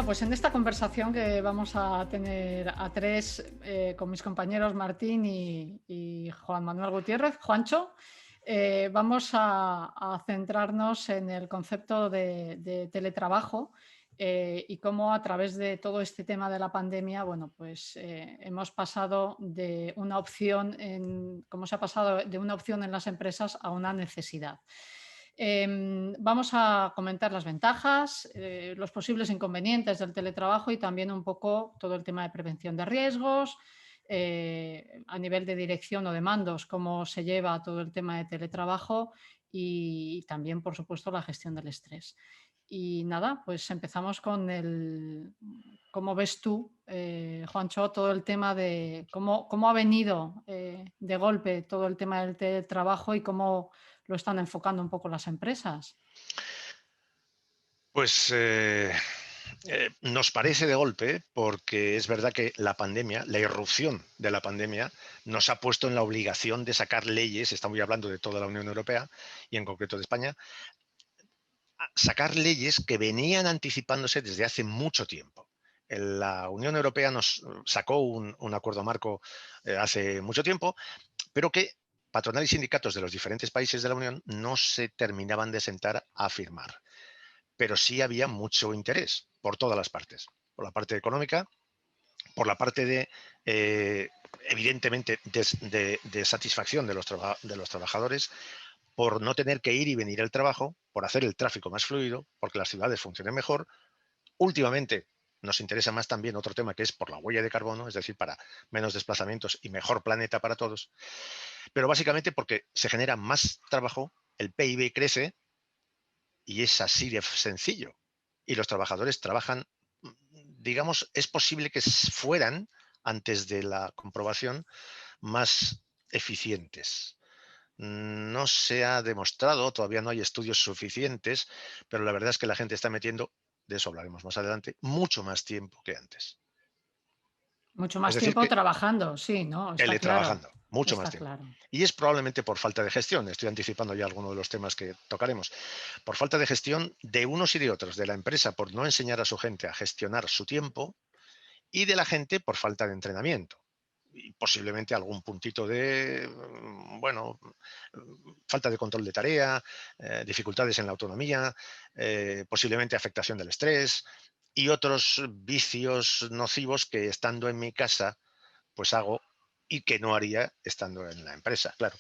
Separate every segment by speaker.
Speaker 1: pues en esta conversación que vamos a tener a tres con mis compañeros Martín y Juan Manuel Gutiérrez, Juancho, vamos a centrarnos en el concepto de teletrabajo y cómo a través de todo este tema de la pandemia, bueno, pues hemos pasado de una opción cómo se ha pasado de una opción en las empresas a una necesidad. Vamos a comentar las ventajas, los posibles inconvenientes del teletrabajo y también un poco todo el tema de prevención de riesgos, a nivel de dirección o de mandos, cómo se lleva todo el tema de teletrabajo y también, por supuesto, la gestión del estrés. Y nada, pues empezamos con cómo ves tú, Juancho, todo el tema de cómo ha venido de golpe todo el tema del teletrabajo y cómo lo están enfocando un poco las empresas.
Speaker 2: Pues nos parece de golpe porque es verdad que la pandemia, la irrupción de la pandemia, nos ha puesto en la obligación de sacar leyes, estamos hablando de toda la Unión Europea y en concreto de España, sacar leyes que venían anticipándose desde hace mucho tiempo. La Unión Europea nos sacó un acuerdo marco hace mucho tiempo, pero que patronal y sindicatos de los diferentes países de la Unión no se terminaban de sentar a firmar. Pero sí había mucho interés por todas las partes, por la parte económica, por la parte evidentemente, de satisfacción de los trabajadores, por no tener que ir y venir al trabajo, por hacer el tráfico más fluido, porque las ciudades funcionen mejor. Últimamente nos interesa más también otro tema que es por la huella de carbono, es decir, para menos desplazamientos y mejor planeta para todos, pero básicamente porque se genera más trabajo, el PIB crece y es así de sencillo. Y los trabajadores trabajan, digamos, es posible que fueran, antes de la comprobación, más eficientes. No se ha demostrado, todavía no hay estudios suficientes, pero la verdad es que la gente está metiendo, de eso hablaremos más adelante, mucho más tiempo que antes.
Speaker 1: Mucho
Speaker 2: Es
Speaker 1: más
Speaker 2: decir,
Speaker 1: tiempo
Speaker 2: que
Speaker 1: trabajando, sí, ¿no? Está claro,
Speaker 2: teletrabajando, mucho más
Speaker 1: está
Speaker 2: tiempo.
Speaker 1: claro.
Speaker 2: Y es probablemente por falta de gestión. Estoy anticipando ya algunos de los temas que tocaremos. Por falta de gestión de unos y de otros, de la empresa por no enseñar a su gente a gestionar su tiempo y de la gente por falta de entrenamiento. Y posiblemente algún puntito de, bueno, falta de control de tarea, dificultades en la autonomía, posiblemente afectación del estrés y otros vicios nocivos que estando en mi casa pues hago y que no haría estando en la empresa, claro.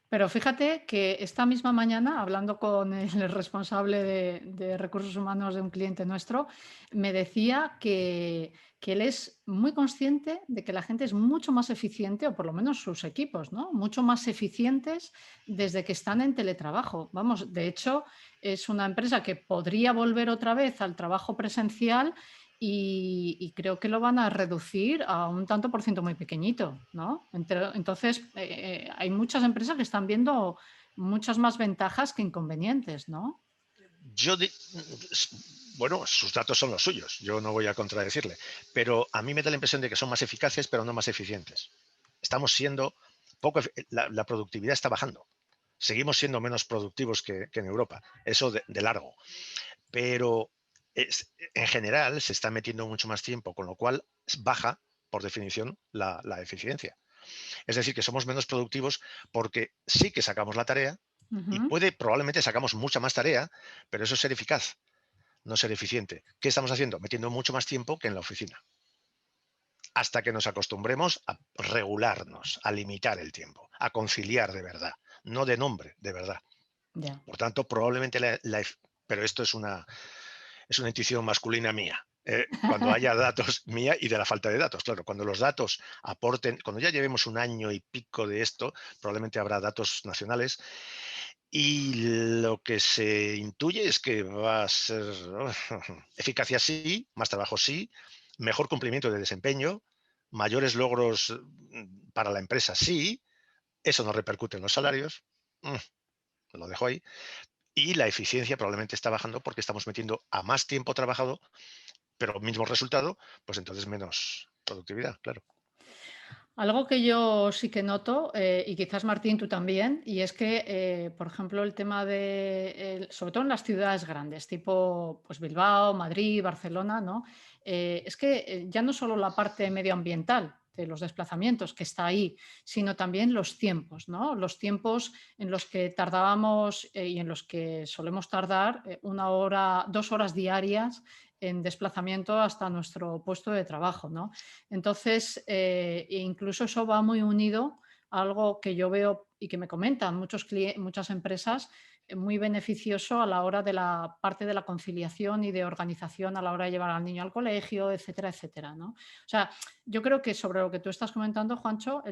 Speaker 1: Pero fíjate que esta misma mañana, hablando con el responsable de recursos humanos de un cliente nuestro, me decía que él es muy consciente de que la gente es mucho más eficiente, o por lo menos sus equipos, ¿no? Mucho más eficientes desde que están en teletrabajo. Vamos, de hecho, es una empresa que podría volver otra vez al trabajo presencial y creo que lo van a reducir a un tanto por ciento muy pequeñito, ¿no? Entonces, hay muchas empresas que están viendo muchas más ventajas que inconvenientes, ¿no?
Speaker 2: Yo, bueno, sus datos son los suyos, yo no voy a contradecirle, pero a mí me da la impresión de que son más eficaces, pero no más eficientes. Estamos siendo la productividad está bajando. Seguimos siendo menos productivos que en Europa, eso de largo. Pero en general se está metiendo mucho más tiempo, con lo cual baja, por definición, la eficiencia. Es decir, que somos menos productivos porque sí que sacamos la tarea y
Speaker 1: Ujú.
Speaker 2: probablemente sacamos mucha más tarea, pero eso es ser eficaz, no ser eficiente. ¿Qué estamos haciendo? Metiendo mucho más tiempo que en la oficina. Hasta que nos acostumbremos a regularnos, a limitar el tiempo, a conciliar de verdad, no de nombre, de verdad.
Speaker 1: Ya.
Speaker 2: Por tanto, probablemente pero esto es una intuición masculina mía. Cuando haya datos mía y de la falta de datos, claro, cuando los datos aporten, cuando ya llevemos un año y pico de esto, probablemente habrá datos nacionales y lo que se intuye es que va a ser eficacia sí, más trabajo sí, mejor cumplimiento de desempeño, mayores logros para la empresa sí, eso no repercute en los salarios, lo dejo ahí, y la eficiencia probablemente está bajando porque estamos metiendo a más tiempo trabajado pero mismo resultado, pues entonces menos productividad, claro.
Speaker 1: Algo que yo sí que noto, y quizás Martín tú también, y es que, por ejemplo, el tema sobre todo en las ciudades grandes, tipo pues Bilbao, Madrid, Barcelona, ¿no? Es que ya no solo la parte medioambiental de los desplazamientos que está ahí, sino también los tiempos, ¿no? Los tiempos en los que tardábamos y en los que solemos tardar 1 hora, 2 horas diarias en desplazamiento hasta nuestro puesto de trabajo, ¿no? Entonces, incluso eso va muy unido a algo que yo veo y que me comentan muchas empresas, muy beneficioso a la hora de la parte de la conciliación y de organización a la hora de llevar al niño al colegio, etcétera, etcétera, ¿no? O sea, yo creo que sobre lo que tú estás comentando, Juancho,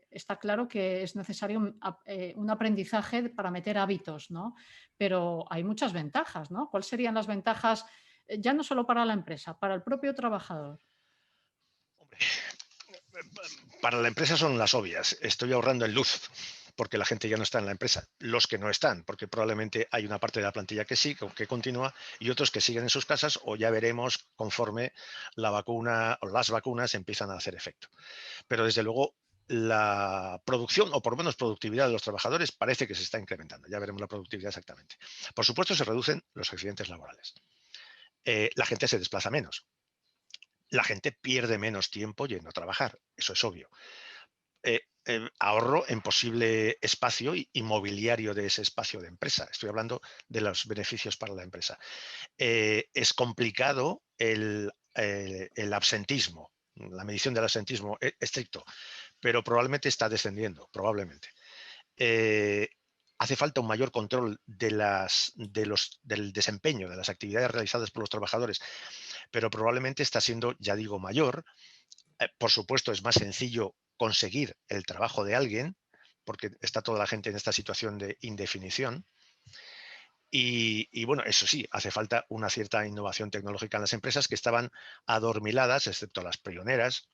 Speaker 1: está claro que es necesario un aprendizaje para meter hábitos, ¿no? Pero hay muchas ventajas, ¿no? ¿Cuáles serían las ventajas, ya no solo para la empresa, para el propio trabajador?
Speaker 2: Hombre, para la empresa son las obvias. Estoy ahorrando en luz porque la gente ya no está en la empresa. Los que no están, porque probablemente hay una parte de la plantilla que sí, que continúa, y otros que siguen en sus casas, o ya veremos conforme la vacuna o las vacunas empiezan a hacer efecto. Pero desde luego la producción, o por lo menos productividad de los trabajadores, parece que se está incrementando. Ya veremos la productividad exactamente. Por supuesto, se reducen los accidentes laborales. La gente se desplaza menos. La gente pierde menos tiempo yendo a trabajar. Eso es obvio. Ahorro en posible espacio y mobiliario de ese espacio de empresa. Estoy hablando de los beneficios para la empresa. Es complicado el absentismo, la medición del absentismo estricto, pero probablemente está descendiendo, probablemente. Eh, Hace falta un mayor control del desempeño de las actividades realizadas por los trabajadores, pero probablemente está siendo, ya digo, mayor. Por supuesto, es más sencillo conseguir el trabajo de alguien, porque está toda la gente en esta situación de indefinición. Y bueno, eso sí, hace falta una cierta innovación tecnológica en las empresas que estaban adormiladas, excepto las pioneras,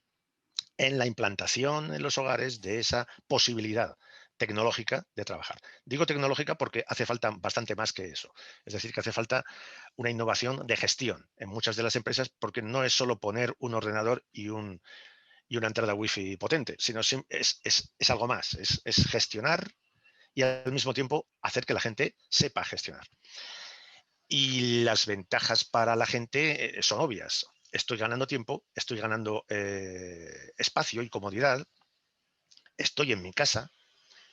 Speaker 2: en la implantación en los hogares de esa posibilidad tecnológica de trabajar. Digo tecnológica porque hace falta bastante más que eso. Es decir, que hace falta una innovación de gestión en muchas de las empresas, porque no es solo poner un ordenador y una entrada wifi potente, sino es algo más, es gestionar y al mismo tiempo hacer que la gente sepa gestionar. Y las ventajas para la gente son obvias. Estoy ganando tiempo, estoy ganando espacio y comodidad, estoy en mi casa.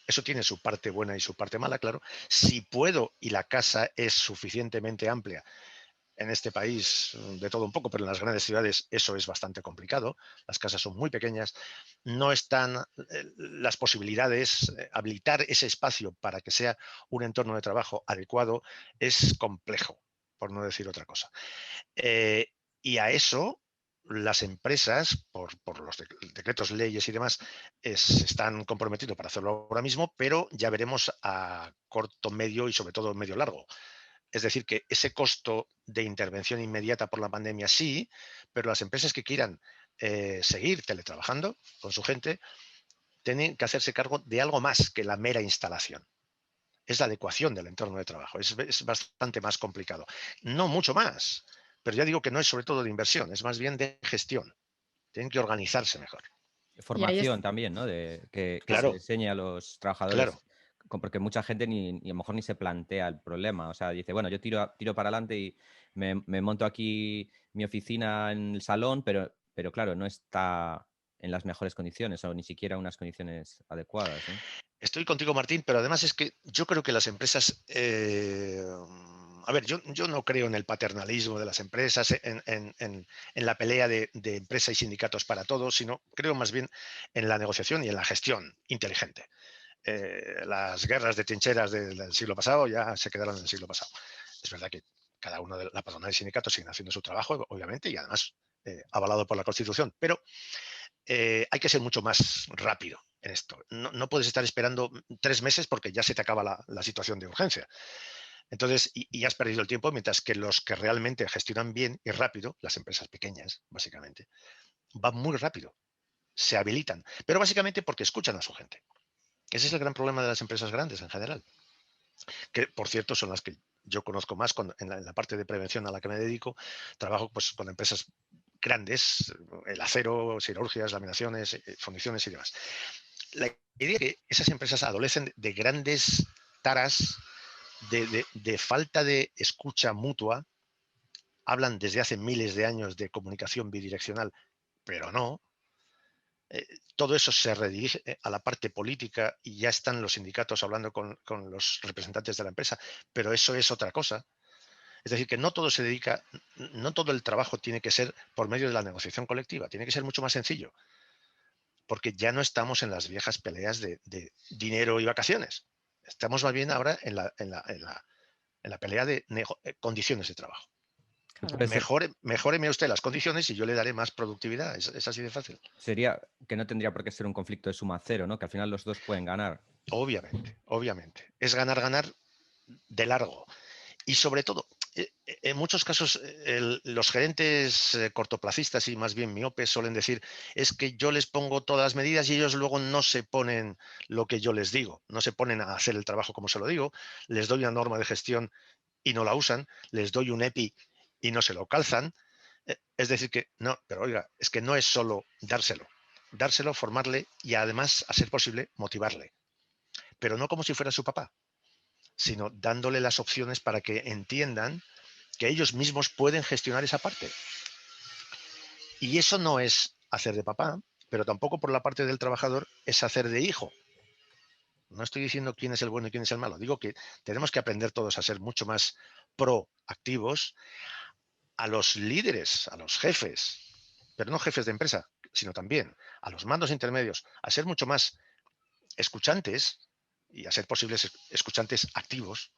Speaker 2: Eso tiene su parte buena y su parte mala, claro. Si puedo y la casa es suficientemente amplia, en este país de todo un poco, pero en las grandes ciudades eso es bastante complicado. Las casas son muy pequeñas, no están las posibilidades, habilitar ese espacio para que sea un entorno de trabajo adecuado es complejo, por no decir otra cosa. Eh, y a eso las empresas, por los decretos, leyes y demás, se están comprometidos para hacerlo ahora mismo, pero ya veremos a corto, medio y sobre todo medio largo. Es decir, que ese costo de intervención inmediata por la pandemia sí, pero las empresas que quieran seguir teletrabajando con su gente tienen que hacerse cargo de algo más que la mera instalación. Es la adecuación del entorno de trabajo. Es bastante más complicado. No mucho más, pero ya digo que no es sobre todo de inversión, es más bien de gestión. Tienen que organizarse mejor.
Speaker 1: Y ahí es,
Speaker 3: Formación también, ¿no? Que se
Speaker 2: Claro,
Speaker 3: enseñe a los
Speaker 2: claro.
Speaker 3: trabajadores, porque mucha gente ni a lo mejor ni se plantea el problema. O sea, dice, bueno, yo tiro para adelante y me monto aquí mi oficina en el salón, pero claro, no está en las mejores condiciones o ni siquiera unas condiciones adecuadas, ¿no?
Speaker 2: Estoy contigo, Martín, pero además es que yo creo que las empresas, a ver, yo no creo en el paternalismo de las empresas, en la pelea de empresa y sindicatos para todos, sino creo más bien en la negociación y en la gestión inteligente. Las guerras de trincheras del siglo pasado ya se quedaron en el siglo pasado. Es verdad que cada uno de la patronal y sindicatos siguen haciendo su trabajo, obviamente, y además avalado por la Constitución, pero hay que ser mucho más rápido en esto. No puedes estar esperando 3 meses porque ya se te acaba la situación de urgencia. Entonces, y has perdido el tiempo, mientras que los que realmente gestionan bien y rápido, las empresas pequeñas, básicamente, van muy rápido, se habilitan, pero básicamente porque escuchan a su gente. Ese es el gran problema de las empresas grandes en general, que por cierto son las que yo conozco más en la parte de prevención a la que me dedico. Trabajo pues con empresas grandes, el acero, siderurgias, laminaciones, fundiciones y demás. La idea es que esas empresas adolecen de grandes taras de falta de escucha mutua. Hablan desde hace miles de años de comunicación bidireccional, pero no. Todo eso se redirige a la parte política y ya están los sindicatos hablando con los representantes de la empresa, pero eso es otra cosa. Es decir, que no todo se dedica, no todo el trabajo tiene que ser por medio de la negociación colectiva, tiene que ser mucho más sencillo, porque ya no estamos en las viejas peleas de dinero y vacaciones. Estamos más bien ahora en la pelea de condiciones de trabajo.
Speaker 1: Claro.
Speaker 2: Mejóreme usted las condiciones y yo le daré más productividad. Es así de fácil.
Speaker 3: Sería que no tendría por qué ser un conflicto de suma cero, ¿no? Que al final los dos pueden ganar.
Speaker 2: Obviamente, obviamente. Es ganar, ganar de largo. Y sobre todo, en muchos casos, los gerentes cortoplacistas y más bien miopes suelen decir, es que yo les pongo todas las medidas y ellos luego no se ponen lo que yo les digo, no se ponen a hacer el trabajo como se lo digo, les doy una norma de gestión y no la usan, les doy un EPI y no se lo calzan. Es decir, que no, pero oiga, es que no es solo dárselo, formarle y además, a ser posible, motivarle. Pero no como si fuera su papá, sino dándole las opciones para que entiendan que ellos mismos pueden gestionar esa parte. Y eso no es hacer de papá, pero tampoco por la parte del trabajador es hacer de hijo. No estoy diciendo quién es el bueno y quién es el malo. Digo que tenemos que aprender todos a ser mucho más proactivos, a los líderes, a los jefes, pero no jefes de empresa, sino también a los mandos intermedios, a ser mucho más escuchantes y a ser posibles escuchantes activos,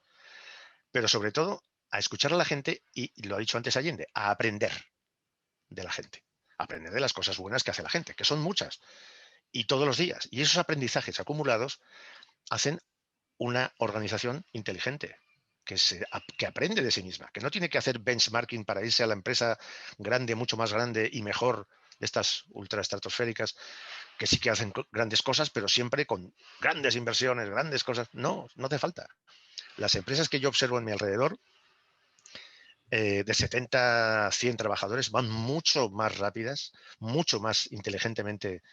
Speaker 2: pero sobre todo a escuchar a la gente y lo ha dicho antes Allende, a aprender de la gente, a aprender de las cosas buenas que hace la gente, que son muchas y todos los días. Y esos aprendizajes acumulados hacen una organización inteligente, que aprende de sí misma, que no tiene que hacer benchmarking para irse a la empresa grande, mucho más grande y mejor, de estas ultra estratosféricas, que sí que hacen grandes cosas, pero siempre con grandes inversiones, grandes cosas. No, no hace falta. Las empresas que yo observo en mi alrededor, de 70 a 100 trabajadores, van mucho más rápidas, mucho más inteligentemente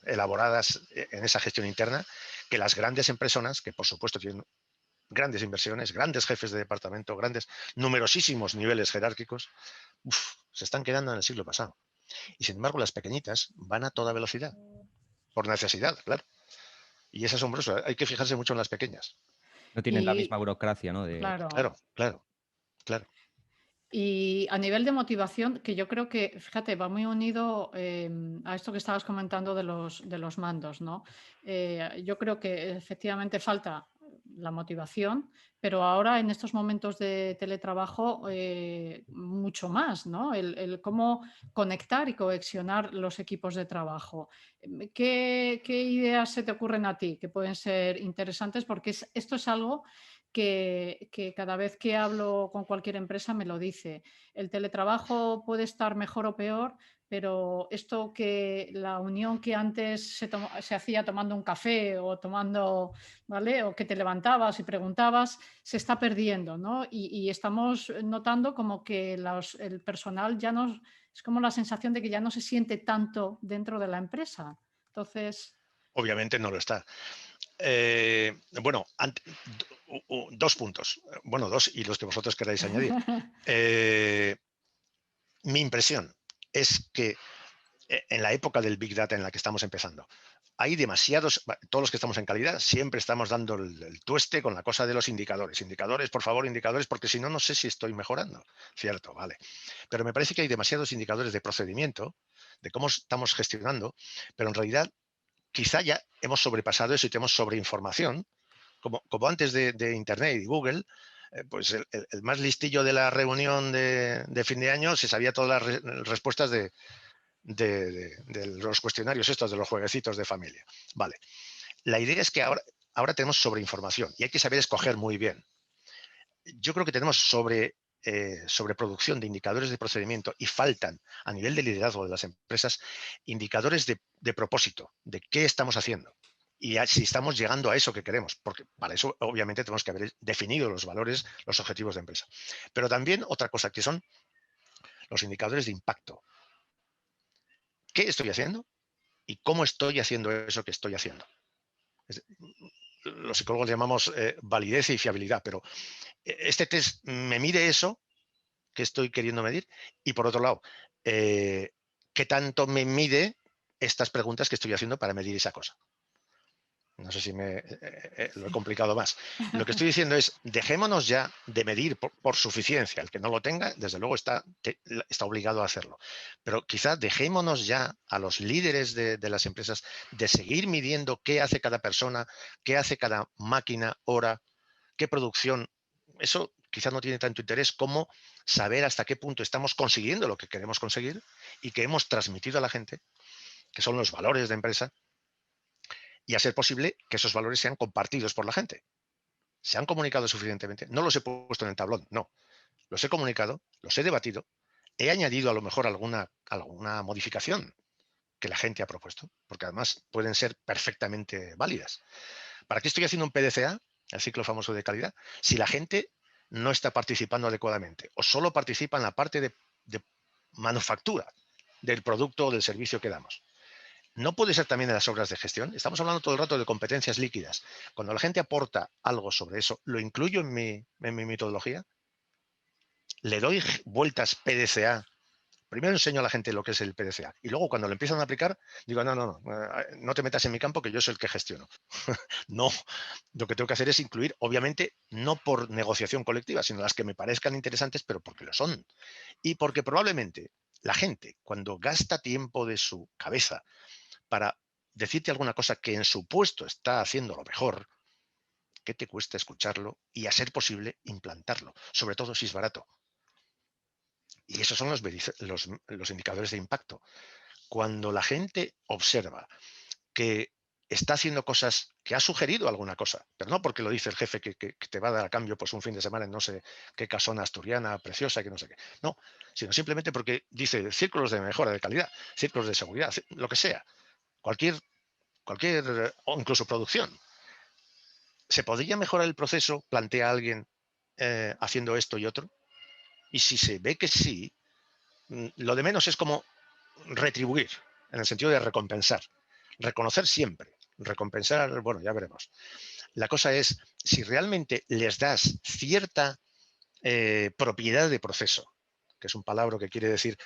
Speaker 2: elaboradas en esa gestión interna que las grandes empresas, que por supuesto tienen grandes inversiones, grandes jefes de departamento, grandes, numerosísimos niveles jerárquicos, se están quedando en el siglo pasado. Y sin embargo, las pequeñitas van a toda velocidad, por necesidad, claro. Y es asombroso, hay que fijarse mucho en las pequeñas.
Speaker 3: No tienen la misma
Speaker 1: Y
Speaker 3: burocracia, ¿no?
Speaker 1: claro.
Speaker 2: Claro, claro, claro.
Speaker 1: Y a nivel de motivación, que yo creo que, fíjate, va muy unido a esto que estabas comentando de los mandos, ¿no? Yo creo que efectivamente falta la motivación, pero ahora en estos momentos de teletrabajo mucho más, ¿no? El cómo conectar y cohesionar los equipos de trabajo. ¿Qué ideas se te ocurren a ti que pueden ser interesantes? Porque esto es algo que cada vez que hablo con cualquier empresa me lo dice. El teletrabajo puede estar mejor o peor, pero esto que la unión que antes se hacía tomando un café o tomando, ¿vale? O que te levantabas y preguntabas, se está perdiendo, ¿no? Y estamos notando como que el personal ya no, es como la sensación de que ya no se siente tanto dentro de la empresa. Entonces,
Speaker 2: Obviamente no lo está. Bueno, dos puntos. Bueno, dos y los que vosotros queráis añadir. Mi impresión es que en la época del Big Data en la que estamos empezando, hay demasiados, todos los que estamos en calidad, siempre estamos dando el tueste con la cosa de los indicadores. Indicadores, por favor, indicadores, porque si no, no sé si estoy mejorando. Cierto, vale. Pero me parece que hay demasiados indicadores de procedimiento, de cómo estamos gestionando, pero en realidad quizá ya hemos sobrepasado eso y tenemos sobreinformación, como antes de Internet y Google. Pues el más listillo de la reunión de fin de año se sabía todas las respuestas de los cuestionarios estos, de los jueguecitos de familia. Vale. La idea es que ahora tenemos sobreinformación y hay que saber escoger muy bien. Yo creo que tenemos sobreproducción de indicadores de procedimiento y faltan a nivel de liderazgo de las empresas indicadores de propósito, de qué estamos haciendo. Y si estamos llegando a eso que queremos, porque para eso obviamente tenemos que haber definido los valores, los objetivos de empresa. Pero también otra cosa que son los indicadores de impacto. ¿Qué estoy haciendo? ¿Y cómo estoy haciendo eso que estoy haciendo? Los psicólogos llamamos validez y fiabilidad, pero este test me mide eso que estoy queriendo medir y, por otro lado, ¿qué tanto me mide estas preguntas que estoy haciendo para medir esa cosa? No sé si lo he complicado más. Lo que estoy diciendo es, dejémonos ya de medir por suficiencia. El que no lo tenga, desde luego, está obligado a hacerlo. Pero quizá dejémonos ya a los líderes de las empresas de seguir midiendo qué hace cada persona, qué hace cada máquina, hora, qué producción. Eso quizá no tiene tanto interés como saber hasta qué punto estamos consiguiendo lo que queremos conseguir y que hemos transmitido a la gente, que son los valores de empresa, y a ser posible que esos valores sean compartidos por la gente. ¿Se han comunicado suficientemente? No los he puesto en el tablón, no. Los he comunicado, los he debatido, he añadido a lo mejor alguna modificación que la gente ha propuesto, porque además pueden ser perfectamente válidas. ¿Para qué estoy haciendo un PDCA, el ciclo famoso de calidad, si la gente no está participando adecuadamente o solo participa en la parte de manufactura del producto o del servicio que damos? ¿No puede ser también en las obras de gestión? Estamos hablando todo el rato de competencias líquidas. Cuando la gente aporta algo sobre eso, ¿lo incluyo en mi metodología? ¿Le doy vueltas PDCA? Primero enseño a la gente lo que es el PDCA y luego cuando lo empiezan a aplicar digo, no te metas en mi campo que yo soy el que gestiono. No, lo que tengo que hacer es incluir, obviamente, no por negociación colectiva, sino las que me parezcan interesantes, pero porque lo son. Y porque probablemente la gente, cuando gasta tiempo de su cabeza para decirte alguna cosa que en su puesto está haciendo lo mejor, ¿qué te cuesta escucharlo y, a ser posible, implantarlo? Sobre todo si es barato. Y esos son los indicadores de impacto. Cuando la gente observa que está haciendo cosas, que ha sugerido alguna cosa, pero no porque lo dice el jefe que te va a dar a cambio pues un fin de semana en no sé qué casona asturiana preciosa, que no sé qué. No, sino simplemente porque dice círculos de mejora de calidad, círculos de seguridad, lo que sea. Cualquier, o incluso producción. ¿Se podría mejorar el proceso? Plantea alguien haciendo esto y otro. Y si se ve que sí, lo de menos es como retribuir, en el sentido de recompensar. Reconocer siempre. Recompensar, bueno, ya veremos. La cosa es, si realmente les das cierta propiedad de proceso, que es un palabra que quiere decir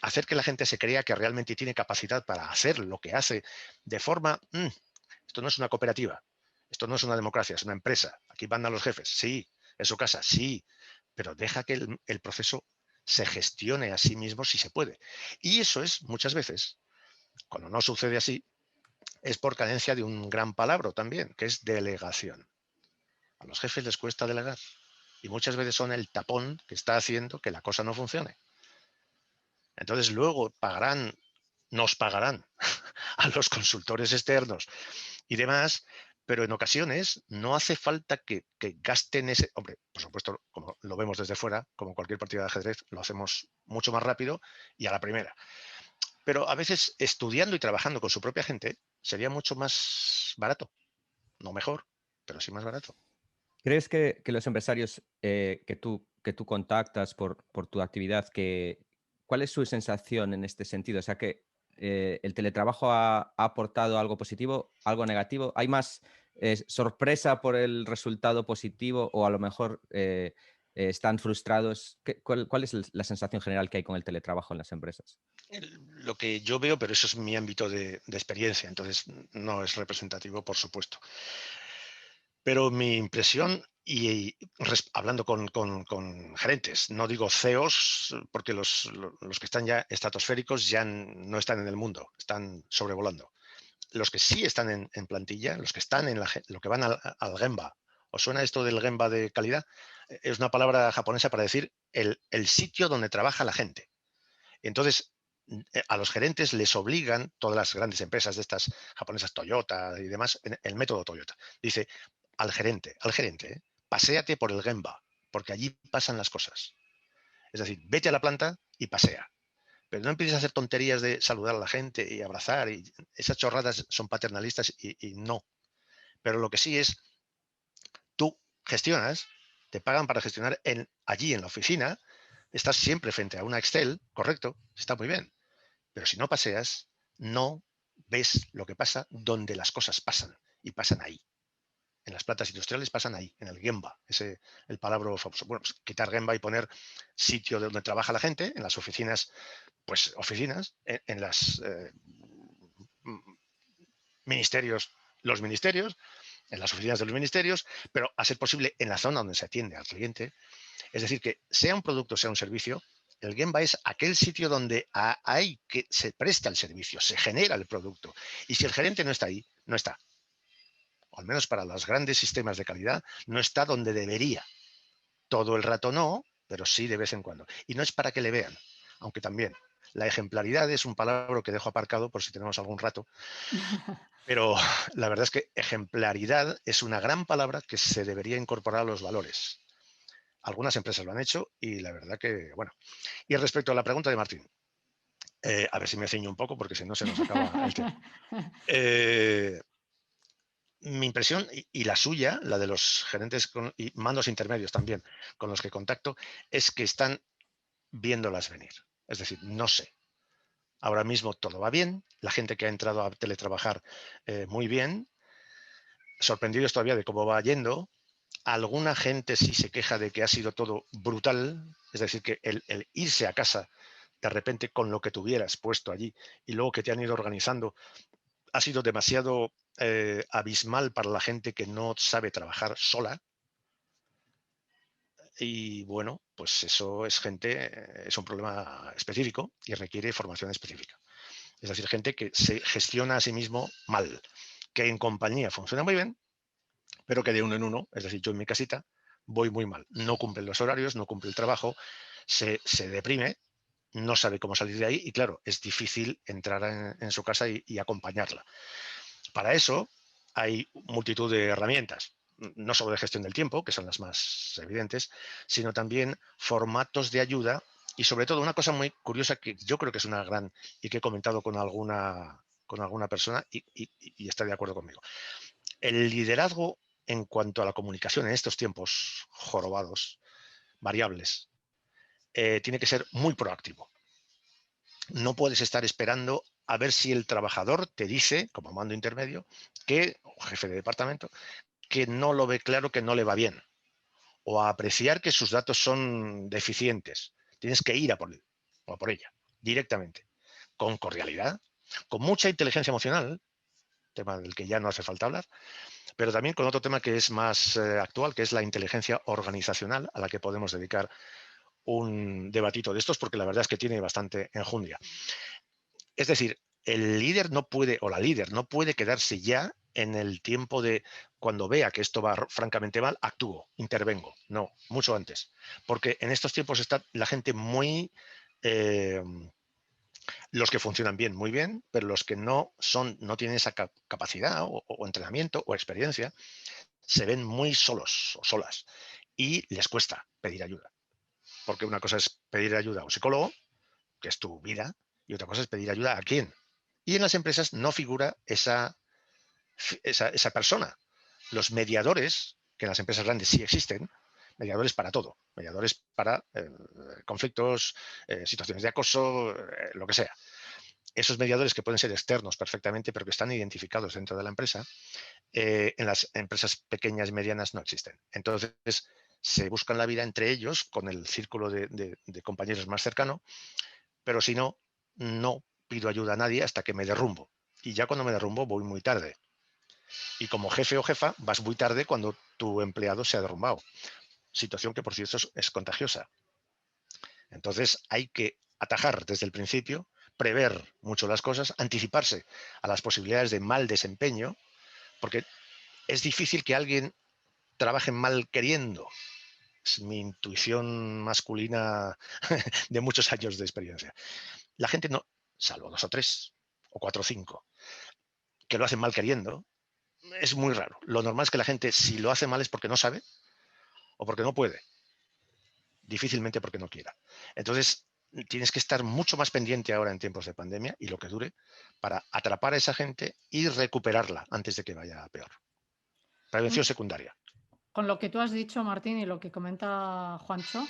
Speaker 2: hacer que la gente se crea que realmente tiene capacidad para hacer lo que hace de forma... esto no es una cooperativa, esto no es una democracia, es una empresa. Aquí mandan los jefes, sí. Es su casa, sí. Pero deja que el proceso se gestione a sí mismo si se puede. Y eso es, muchas veces, cuando no sucede así, es por carencia de un gran palabra también, que es delegación. A los jefes les cuesta delegar. Y muchas veces son el tapón que está haciendo que la cosa no funcione. Entonces luego nos pagarán a los consultores externos y demás, pero en ocasiones no hace falta que gasten ese... Hombre, por supuesto, como lo vemos desde fuera, como cualquier partida de ajedrez, lo hacemos mucho más rápido y a la primera. Pero a veces estudiando y trabajando con su propia gente sería mucho más barato. No mejor, pero sí más barato.
Speaker 3: ¿Crees que los empresarios que tú contactas por tu actividad, cuál es su sensación en este sentido? O sea, que el teletrabajo ha aportado algo positivo, algo negativo. ¿Hay más sorpresa por el resultado positivo o a lo mejor están frustrados? ¿Cuál es la sensación general que hay con el teletrabajo en las empresas?
Speaker 2: Lo que yo veo, pero eso es mi ámbito de experiencia, entonces no es representativo, por supuesto. Pero mi impresión, y hablando con gerentes, no digo CEOs, porque los que están ya estratosféricos ya no están en el mundo, están sobrevolando. Los que sí están en plantilla, los que están en lo que van al Gemba. ¿Os suena esto del Gemba de calidad? Es una palabra japonesa para decir el sitio donde trabaja la gente. Entonces, a los gerentes les obligan, todas las grandes empresas de estas japonesas, Toyota y demás, el método Toyota. Dice al gerente, paséate por el Gemba, porque allí pasan las cosas. Es decir, vete a la planta y pasea. Pero no empieces a hacer tonterías de saludar a la gente y abrazar. Y esas chorradas son paternalistas y no. Pero lo que sí es, tú gestionas, te pagan para gestionar allí en la oficina, estás siempre frente a una Excel, correcto, está muy bien, pero si no paseas, no ves lo que pasa donde las cosas pasan, y pasan ahí. En las plantas industriales pasan ahí, en el Gemba, el palabra famoso. Bueno, pues quitar Gemba y poner sitio donde trabaja la gente, en las oficinas, pues oficinas, en las ministerios, los ministerios, en las oficinas de los ministerios, pero a ser posible en la zona donde se atiende al cliente. Es decir, que sea un producto, sea un servicio, el Gemba es aquel sitio donde hay que se presta el servicio, se genera el producto. Y si el gerente no está ahí, no está. O al menos para los grandes sistemas de calidad, no está donde debería. Todo el rato no, pero sí de vez en cuando. Y no es para que le vean, aunque también. La ejemplaridad es un palabra que dejo aparcado por si tenemos algún rato, pero la verdad es que ejemplaridad es una gran palabra que se debería incorporar a los valores. Algunas empresas lo han hecho y la verdad que, bueno. Y respecto a la pregunta de Martín, a ver si me ciño un poco porque si no se nos acaba el tiempo. Mi impresión y la suya, la de los gerentes y mandos intermedios también con los que contacto, es que están viéndolas venir. Es decir, no sé. Ahora mismo todo va bien, la gente que ha entrado a teletrabajar muy bien, sorprendidos todavía de cómo va yendo. Alguna gente sí se queja de que ha sido todo brutal, es decir, que el irse a casa de repente con lo que tuvieras puesto allí y luego que te han ido organizando ha sido demasiado abismal para la gente que no sabe trabajar sola. Y bueno, pues eso es gente, es un problema específico y requiere formación específica. Es decir, gente que se gestiona a sí mismo mal, que en compañía funciona muy bien, pero que de uno en uno, es decir, yo en mi casita, voy muy mal. No cumple los horarios, no cumple el trabajo, se deprime, no sabe cómo salir de ahí y claro, es difícil entrar en su casa y acompañarla. Para eso hay multitud de herramientas, no solo de gestión del tiempo, que son las más evidentes, sino también formatos de ayuda y sobre todo una cosa muy curiosa que yo creo que es una gran y que he comentado con alguna persona y está de acuerdo conmigo. El liderazgo en cuanto a la comunicación en estos tiempos jorobados, variables, tiene que ser muy proactivo. No puedes estar esperando a ver si el trabajador te dice, como mando intermedio, que, o jefe de departamento, que no lo ve claro, que no le va bien. O a apreciar que sus datos son deficientes. Tienes que ir a por él o a por ella, directamente, con cordialidad, con mucha inteligencia emocional, tema del que ya no hace falta hablar, pero también con otro tema que es más actual, que es la inteligencia organizacional, a la que podemos dedicar un debatito de estos, porque la verdad es que tiene bastante enjundia. Es decir, el líder no puede, o la líder no puede quedarse ya en el tiempo de cuando vea que esto va francamente mal, actúo, intervengo. No, mucho antes. Porque en estos tiempos está la gente muy... los que funcionan bien, muy bien, pero los que no tienen esa capacidad o entrenamiento o experiencia, se ven muy solos o solas y les cuesta pedir ayuda. Porque una cosa es pedir ayuda a un psicólogo, que es tu vida, y otra cosa es pedir ayuda a quién. Y en las empresas no figura esa persona. Los mediadores, que en las empresas grandes sí existen, mediadores para todo, mediadores para conflictos, situaciones de acoso, lo que sea. Esos mediadores que pueden ser externos perfectamente, pero que están identificados dentro de la empresa, en las empresas pequeñas y medianas no existen. Entonces, se buscan la vida entre ellos con el círculo de compañeros más cercano, pero si no, no pido ayuda a nadie hasta que me derrumbo. Y ya cuando me derrumbo voy muy tarde. Y como jefe o jefa vas muy tarde cuando tu empleado se ha derrumbado. Situación que, por cierto, es contagiosa. Entonces hay que atajar desde el principio, prever mucho las cosas, anticiparse a las posibilidades de mal desempeño, porque es difícil que alguien trabaje mal queriendo. Es mi intuición masculina de muchos años de experiencia. La gente no, salvo 2 o 3 o 4 o 5, que lo hacen mal queriendo, es muy raro. Lo normal es que la gente, si lo hace mal, es porque no sabe o porque no puede. Difícilmente porque no quiera. Entonces, tienes que estar mucho más pendiente ahora en tiempos de pandemia y lo que dure para atrapar a esa gente y recuperarla antes de que vaya a peor. Prevención secundaria.
Speaker 1: Con lo que tú has dicho, Martín, y lo que comenta Juancho,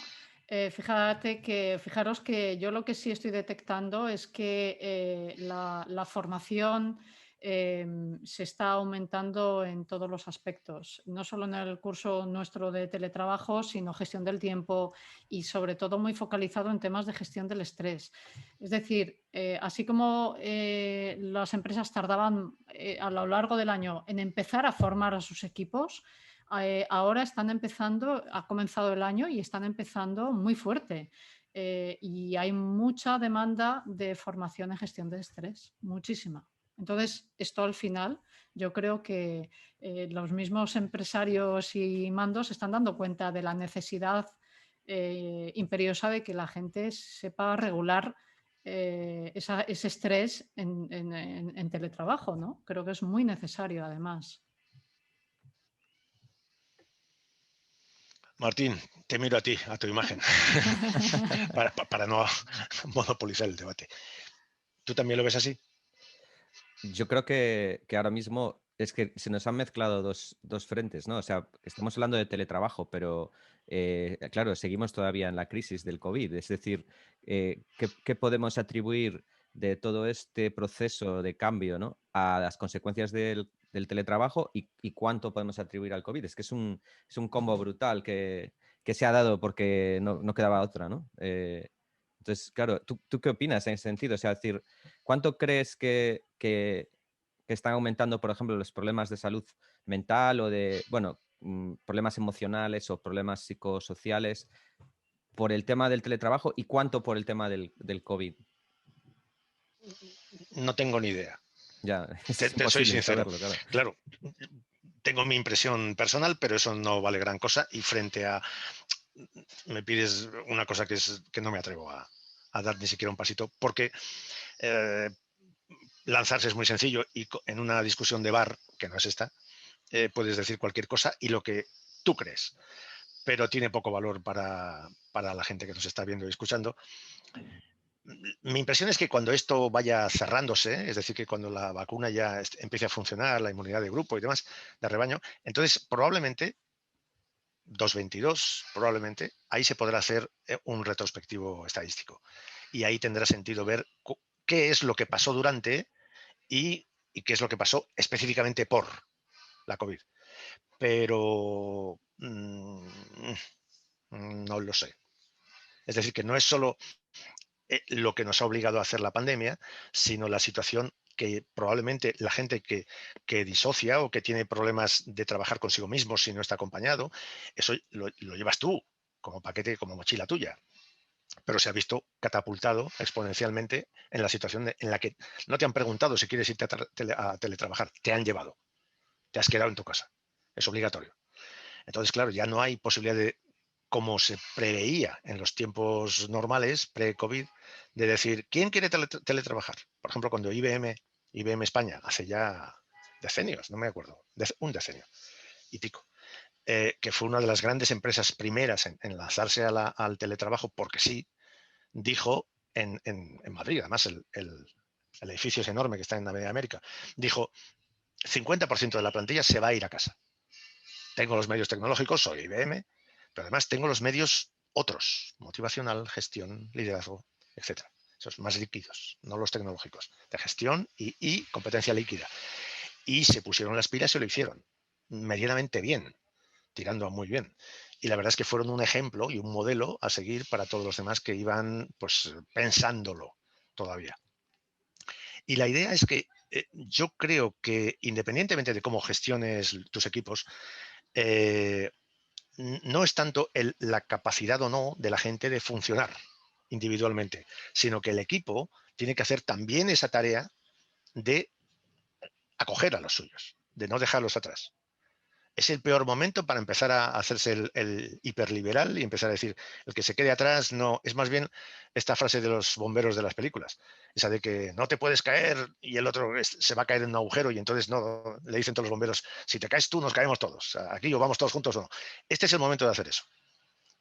Speaker 1: Fijaros que yo lo que sí estoy detectando es que la formación se está aumentando en todos los aspectos, no solo en el curso nuestro de teletrabajo, sino gestión del tiempo y sobre todo muy focalizado en temas de gestión del estrés. Es decir, así como las empresas tardaban a lo largo del año en empezar a formar a sus equipos, ahora están empezando, ha comenzado el año y están empezando muy fuerte. Y hay mucha demanda de formación en gestión de estrés, muchísima. Entonces, esto al final, yo creo que los mismos empresarios y mandos se están dando cuenta de la necesidad imperiosa de que la gente sepa regular ese estrés en teletrabajo, ¿no? Creo que es muy necesario, además.
Speaker 2: Martín, te miro a ti, a tu imagen, para no monopolizar el debate. ¿Tú también lo ves así?
Speaker 3: Yo creo que ahora mismo es que se nos han mezclado dos frentes, ¿no? O sea, estamos hablando de teletrabajo, pero claro, seguimos todavía en la crisis del COVID. Es decir, ¿qué podemos atribuir de todo este proceso de cambio, ¿no? A las consecuencias del teletrabajo y cuánto podemos atribuir al COVID? Es que es un combo brutal que se ha dado porque no quedaba otra, ¿no? Entonces, claro, ¿tú qué opinas en ese sentido? O sea, es decir, ¿cuánto crees que están aumentando, por ejemplo, los problemas de salud mental o de, bueno, problemas emocionales o problemas psicosociales por el tema del teletrabajo y cuánto por el tema del COVID?
Speaker 2: No tengo ni idea.
Speaker 3: Ya, es
Speaker 2: Te soy
Speaker 3: imposible
Speaker 2: sincero.
Speaker 3: saberlo, claro.
Speaker 2: Claro, tengo mi impresión personal, pero eso no vale gran cosa. Y frente a me pides una cosa que no me atrevo a dar ni siquiera un pasito, porque eh, lanzarse es muy sencillo y en una discusión de bar, que no es esta, puedes decir cualquier cosa y lo que tú crees, pero tiene poco valor para la gente que nos está viendo y escuchando. Mi impresión es que cuando esto vaya cerrándose, es decir, que cuando la vacuna ya empiece a funcionar, la inmunidad de grupo y demás, de rebaño, entonces probablemente 2022, probablemente, ahí se podrá hacer un retrospectivo estadístico. Y ahí tendrá sentido ver qué es lo que pasó durante y qué es lo que pasó específicamente por la COVID. Pero no lo sé. Es decir, que no es solo lo que nos ha obligado a hacer la pandemia, sino la situación que probablemente la gente que disocia o que tiene problemas de trabajar consigo mismo si no está acompañado, eso lo llevas tú como paquete, como mochila tuya. Pero se ha visto catapultado exponencialmente en la situación en la que no te han preguntado si quieres irte a teletrabajar, te han llevado, te has quedado en tu casa, es obligatorio. Entonces, claro, ya no hay posibilidad de, como se preveía en los tiempos normales, pre-COVID, de decir, ¿quién quiere teletrabajar? Por ejemplo, cuando IBM España, hace ya decenios, no me acuerdo, un decenio y pico, que fue una de las grandes empresas primeras en lanzarse al teletrabajo, porque sí, dijo en Madrid, además el edificio es enorme que está en Avenida América, dijo, 50% de la plantilla se va a ir a casa. Tengo los medios tecnológicos, soy IBM, pero además tengo los medios otros, motivacional, gestión, liderazgo, etcétera. Esos más líquidos, no los tecnológicos, de gestión y competencia líquida. Y se pusieron las pilas y lo hicieron medianamente bien, tirando a muy bien. Y la verdad es que fueron un ejemplo y un modelo a seguir para todos los demás que iban pues pensándolo todavía. Y la idea es que yo creo que independientemente de cómo gestiones tus equipos, no es tanto la capacidad o no de la gente de funcionar individualmente, sino que el equipo tiene que hacer también esa tarea de acoger a los suyos, de no dejarlos atrás. Es el peor momento para empezar a hacerse el hiperliberal y empezar a decir, el que se quede atrás no, es más bien esta frase de los bomberos de las películas, esa de que no te puedes caer y el otro se va a caer en un agujero y entonces no, le dicen todos los bomberos, si te caes tú nos caemos todos, aquí o vamos todos juntos o no. Este es el momento de hacer eso,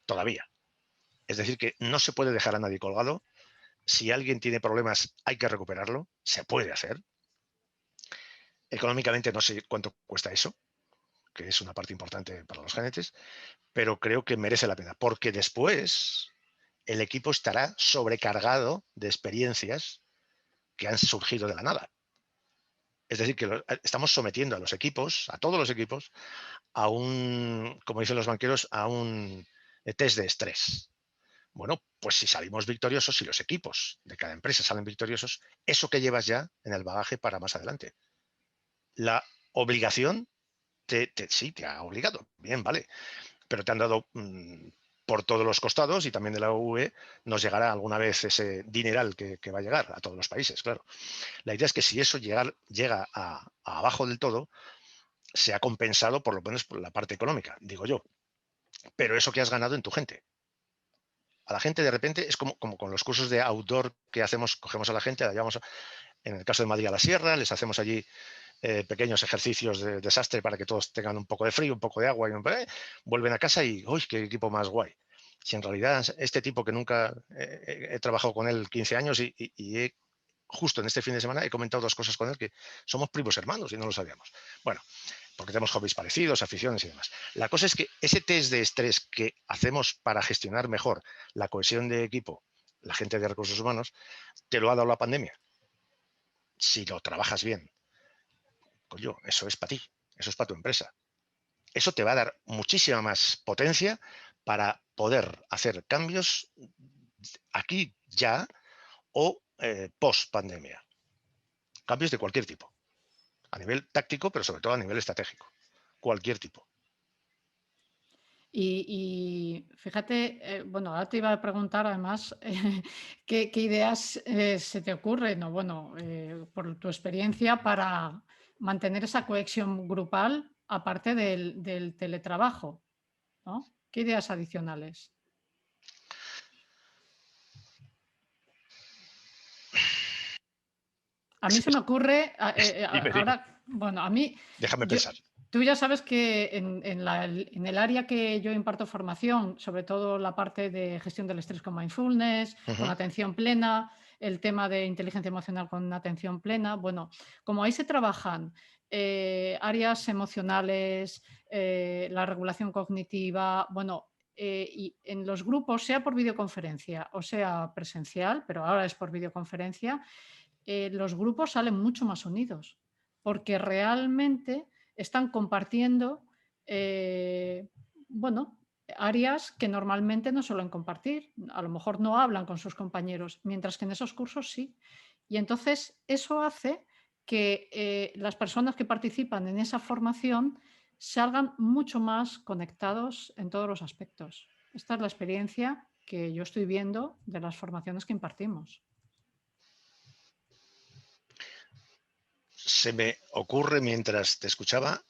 Speaker 2: todavía. Es decir, que no se puede dejar a nadie colgado. Si alguien tiene problemas, hay que recuperarlo, se puede hacer. Económicamente no sé cuánto cuesta eso, que es una parte importante para los genetes, pero creo que merece la pena, porque después el equipo estará sobrecargado de experiencias que han surgido de la nada. Es decir, que estamos sometiendo a los equipos, a todos los equipos, a un, como dicen los banqueros, a un test de estrés. Bueno, pues si salimos victoriosos, si los equipos de cada empresa salen victoriosos, eso que llevas ya en el bagaje para más adelante. La obligación, sí, te ha obligado, bien, vale, pero te han dado por todos los costados, y también de la UE nos llegará alguna vez ese dineral que va a llegar a todos los países, claro. La idea es que si eso llega a abajo del todo, se ha compensado por lo menos por la parte económica, digo yo. Pero eso que has ganado en tu gente. A la gente de repente es como con los cursos de outdoor que hacemos, cogemos a la gente, la llevamos, en el caso de Madrid, a la sierra, les hacemos allí pequeños ejercicios de desastre para que todos tengan un poco de frío, un poco de agua, y vuelven a casa y ¡uy, qué equipo más guay! Si en realidad este tipo que nunca he trabajado con él 15 años y justo en este fin de semana he comentado 2 cosas con él que somos primos hermanos y no lo sabíamos. Bueno, porque tenemos hobbies parecidos, aficiones y demás. La cosa es que ese test de estrés que hacemos para gestionar mejor la cohesión de equipo, la gente de recursos humanos, te lo ha dado la pandemia. Si lo trabajas bien, coño, eso es para ti, eso es para tu empresa. Eso te va a dar muchísima más potencia para poder hacer cambios aquí ya o post pandemia. Cambios de cualquier tipo. A nivel táctico, pero sobre todo a nivel estratégico. Cualquier tipo.
Speaker 1: Y fíjate, bueno, ahora te iba a preguntar además qué ideas se te ocurren, o bueno, por tu experiencia para mantener esa cohesión grupal aparte del teletrabajo, ¿no? ¿Qué ideas adicionales? A mí se me ocurre,
Speaker 2: Dime.
Speaker 1: ahora, bueno, a mí,
Speaker 2: Déjame
Speaker 1: yo,
Speaker 2: pensar.
Speaker 1: tú ya sabes que en el área que yo imparto formación, sobre todo la parte de gestión del estrés con mindfulness, con atención plena, el tema de inteligencia emocional con atención plena, bueno, como ahí se trabajan áreas emocionales, la regulación cognitiva, bueno, y en los grupos, sea por videoconferencia o sea presencial, pero ahora es por videoconferencia, los grupos salen mucho más unidos, porque realmente están compartiendo, bueno, áreas que normalmente no suelen compartir. A lo mejor no hablan con sus compañeros, mientras que en esos cursos sí. Y entonces eso hace que las personas que participan en esa formación salgan mucho más conectados en todos los aspectos. Esta es la experiencia que yo estoy viendo de las formaciones que impartimos.
Speaker 2: Se me ocurre mientras te escuchaba,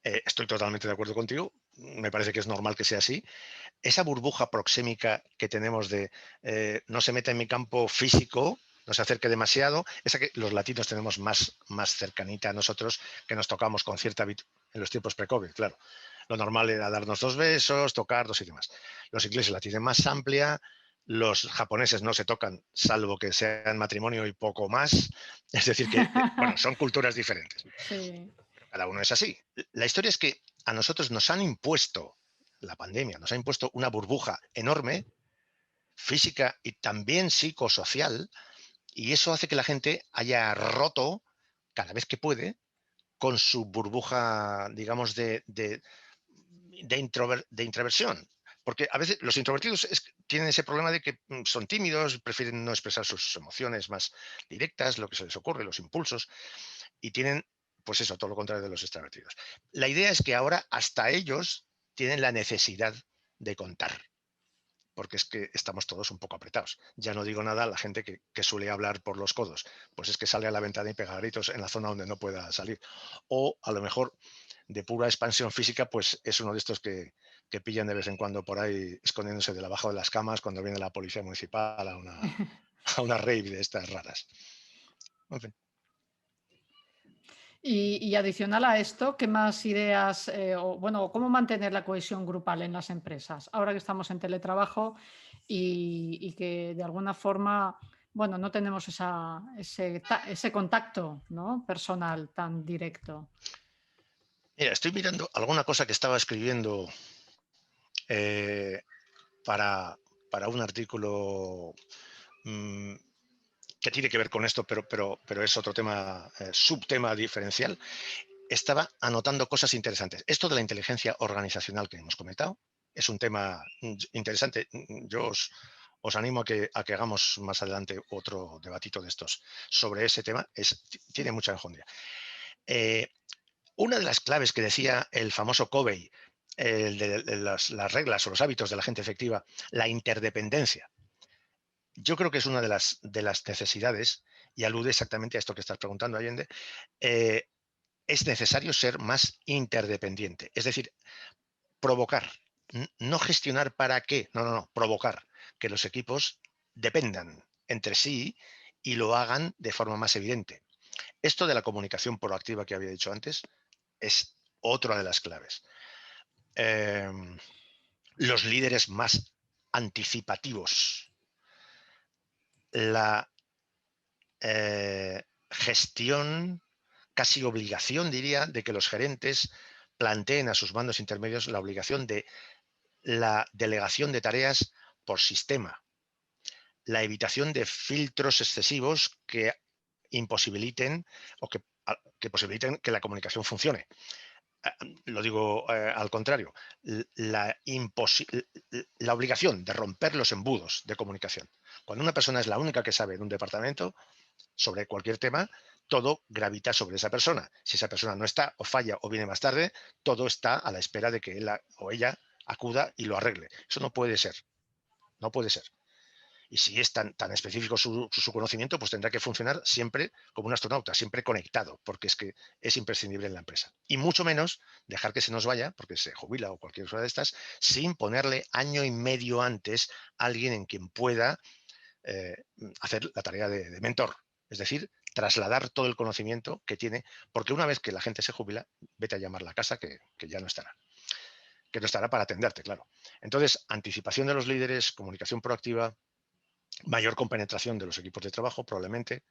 Speaker 2: estoy totalmente de acuerdo contigo, me parece que es normal que sea así, esa burbuja proxémica que tenemos de no se meta en mi campo físico, no se acerque demasiado, esa que los latinos tenemos más cercanita a nosotros, que nos tocamos con cierta habitude en los tiempos pre-COVID, claro. Lo normal era darnos 2 besos, tocarnos y demás. Los ingleses la tienen más amplia, los japoneses no se tocan, salvo que sea en matrimonio y poco más. Es decir, que, bueno, son culturas diferentes.
Speaker 1: Sí.
Speaker 2: Pero cada uno es así. La historia es que a nosotros nos han impuesto, la pandemia nos ha impuesto una burbuja enorme, física y también psicosocial, y eso hace que la gente haya roto cada vez que puede con su burbuja, digamos, de introversión. Porque a veces los introvertidos tienen ese problema de que son tímidos, prefieren no expresar sus emociones más directas, lo que se les ocurre, los impulsos, y tienen, pues eso, todo lo contrario de los extrovertidos. La idea es que ahora hasta ellos tienen la necesidad de contar, porque es que estamos todos un poco apretados. Ya no digo nada a la gente que suele hablar por los codos, pues es que sale a la ventana y pega gritos en la zona donde no pueda salir. O a lo mejor de pura expansión física, pues es uno de estos que pillan de vez en cuando por ahí escondiéndose de abajo de las camas cuando viene la policía municipal a una rave de estas raras. En fin.
Speaker 1: Y adicional a esto, ¿qué más ideas, o bueno, cómo mantener la cohesión grupal en las empresas? Ahora que estamos en teletrabajo y que de alguna forma, bueno, no tenemos ese contacto, ¿no?, personal tan directo.
Speaker 2: Mira, estoy mirando alguna cosa que estaba escribiendo eh, para para un artículo que tiene que ver con esto, pero es otro tema, subtema diferencial. Estaba anotando cosas interesantes. Esto de la inteligencia organizacional que hemos comentado es un tema interesante. Yo os animo a que hagamos más adelante otro debatito de estos sobre ese tema. Tiene mucha enjundia. Una de las claves que decía el famoso Covey, de las reglas o los hábitos de la gente efectiva, la interdependencia. Yo creo que es una de las necesidades, y alude exactamente a esto que estás preguntando, Allende. Es necesario ser más interdependiente, es decir, provocar, no gestionar para qué, no, provocar que los equipos dependan entre sí y lo hagan de forma más evidente. Esto de la comunicación proactiva que había dicho antes es otra de las claves. Los líderes más anticipativos, la gestión, casi obligación, diría, de que los gerentes planteen a sus mandos intermedios la obligación de la delegación de tareas por sistema, la evitación de filtros excesivos que imposibiliten o que posibiliten que la comunicación funcione. Lo digo al contrario, la obligación de romper los embudos de comunicación. Cuando una persona es la única que sabe en un departamento sobre cualquier tema, todo gravita sobre esa persona. Si esa persona no está o falla o viene más tarde, todo está a la espera de que él o ella acuda y lo arregle. Eso no puede ser. No puede ser. Y si es tan específico su conocimiento, pues tendrá que funcionar siempre como un astronauta, siempre conectado, porque es que es imprescindible en la empresa. Y mucho menos dejar que se nos vaya, porque se jubila o cualquier cosa de estas, sin ponerle año y medio antes a alguien en quien pueda hacer la tarea de mentor. Es decir, trasladar todo el conocimiento que tiene, porque una vez que la gente se jubila, vete a llamar a la casa que ya no estará. Que no estará para atenderte, claro. Entonces, anticipación de los líderes, comunicación proactiva, mayor compenetración de los equipos de trabajo, probablemente.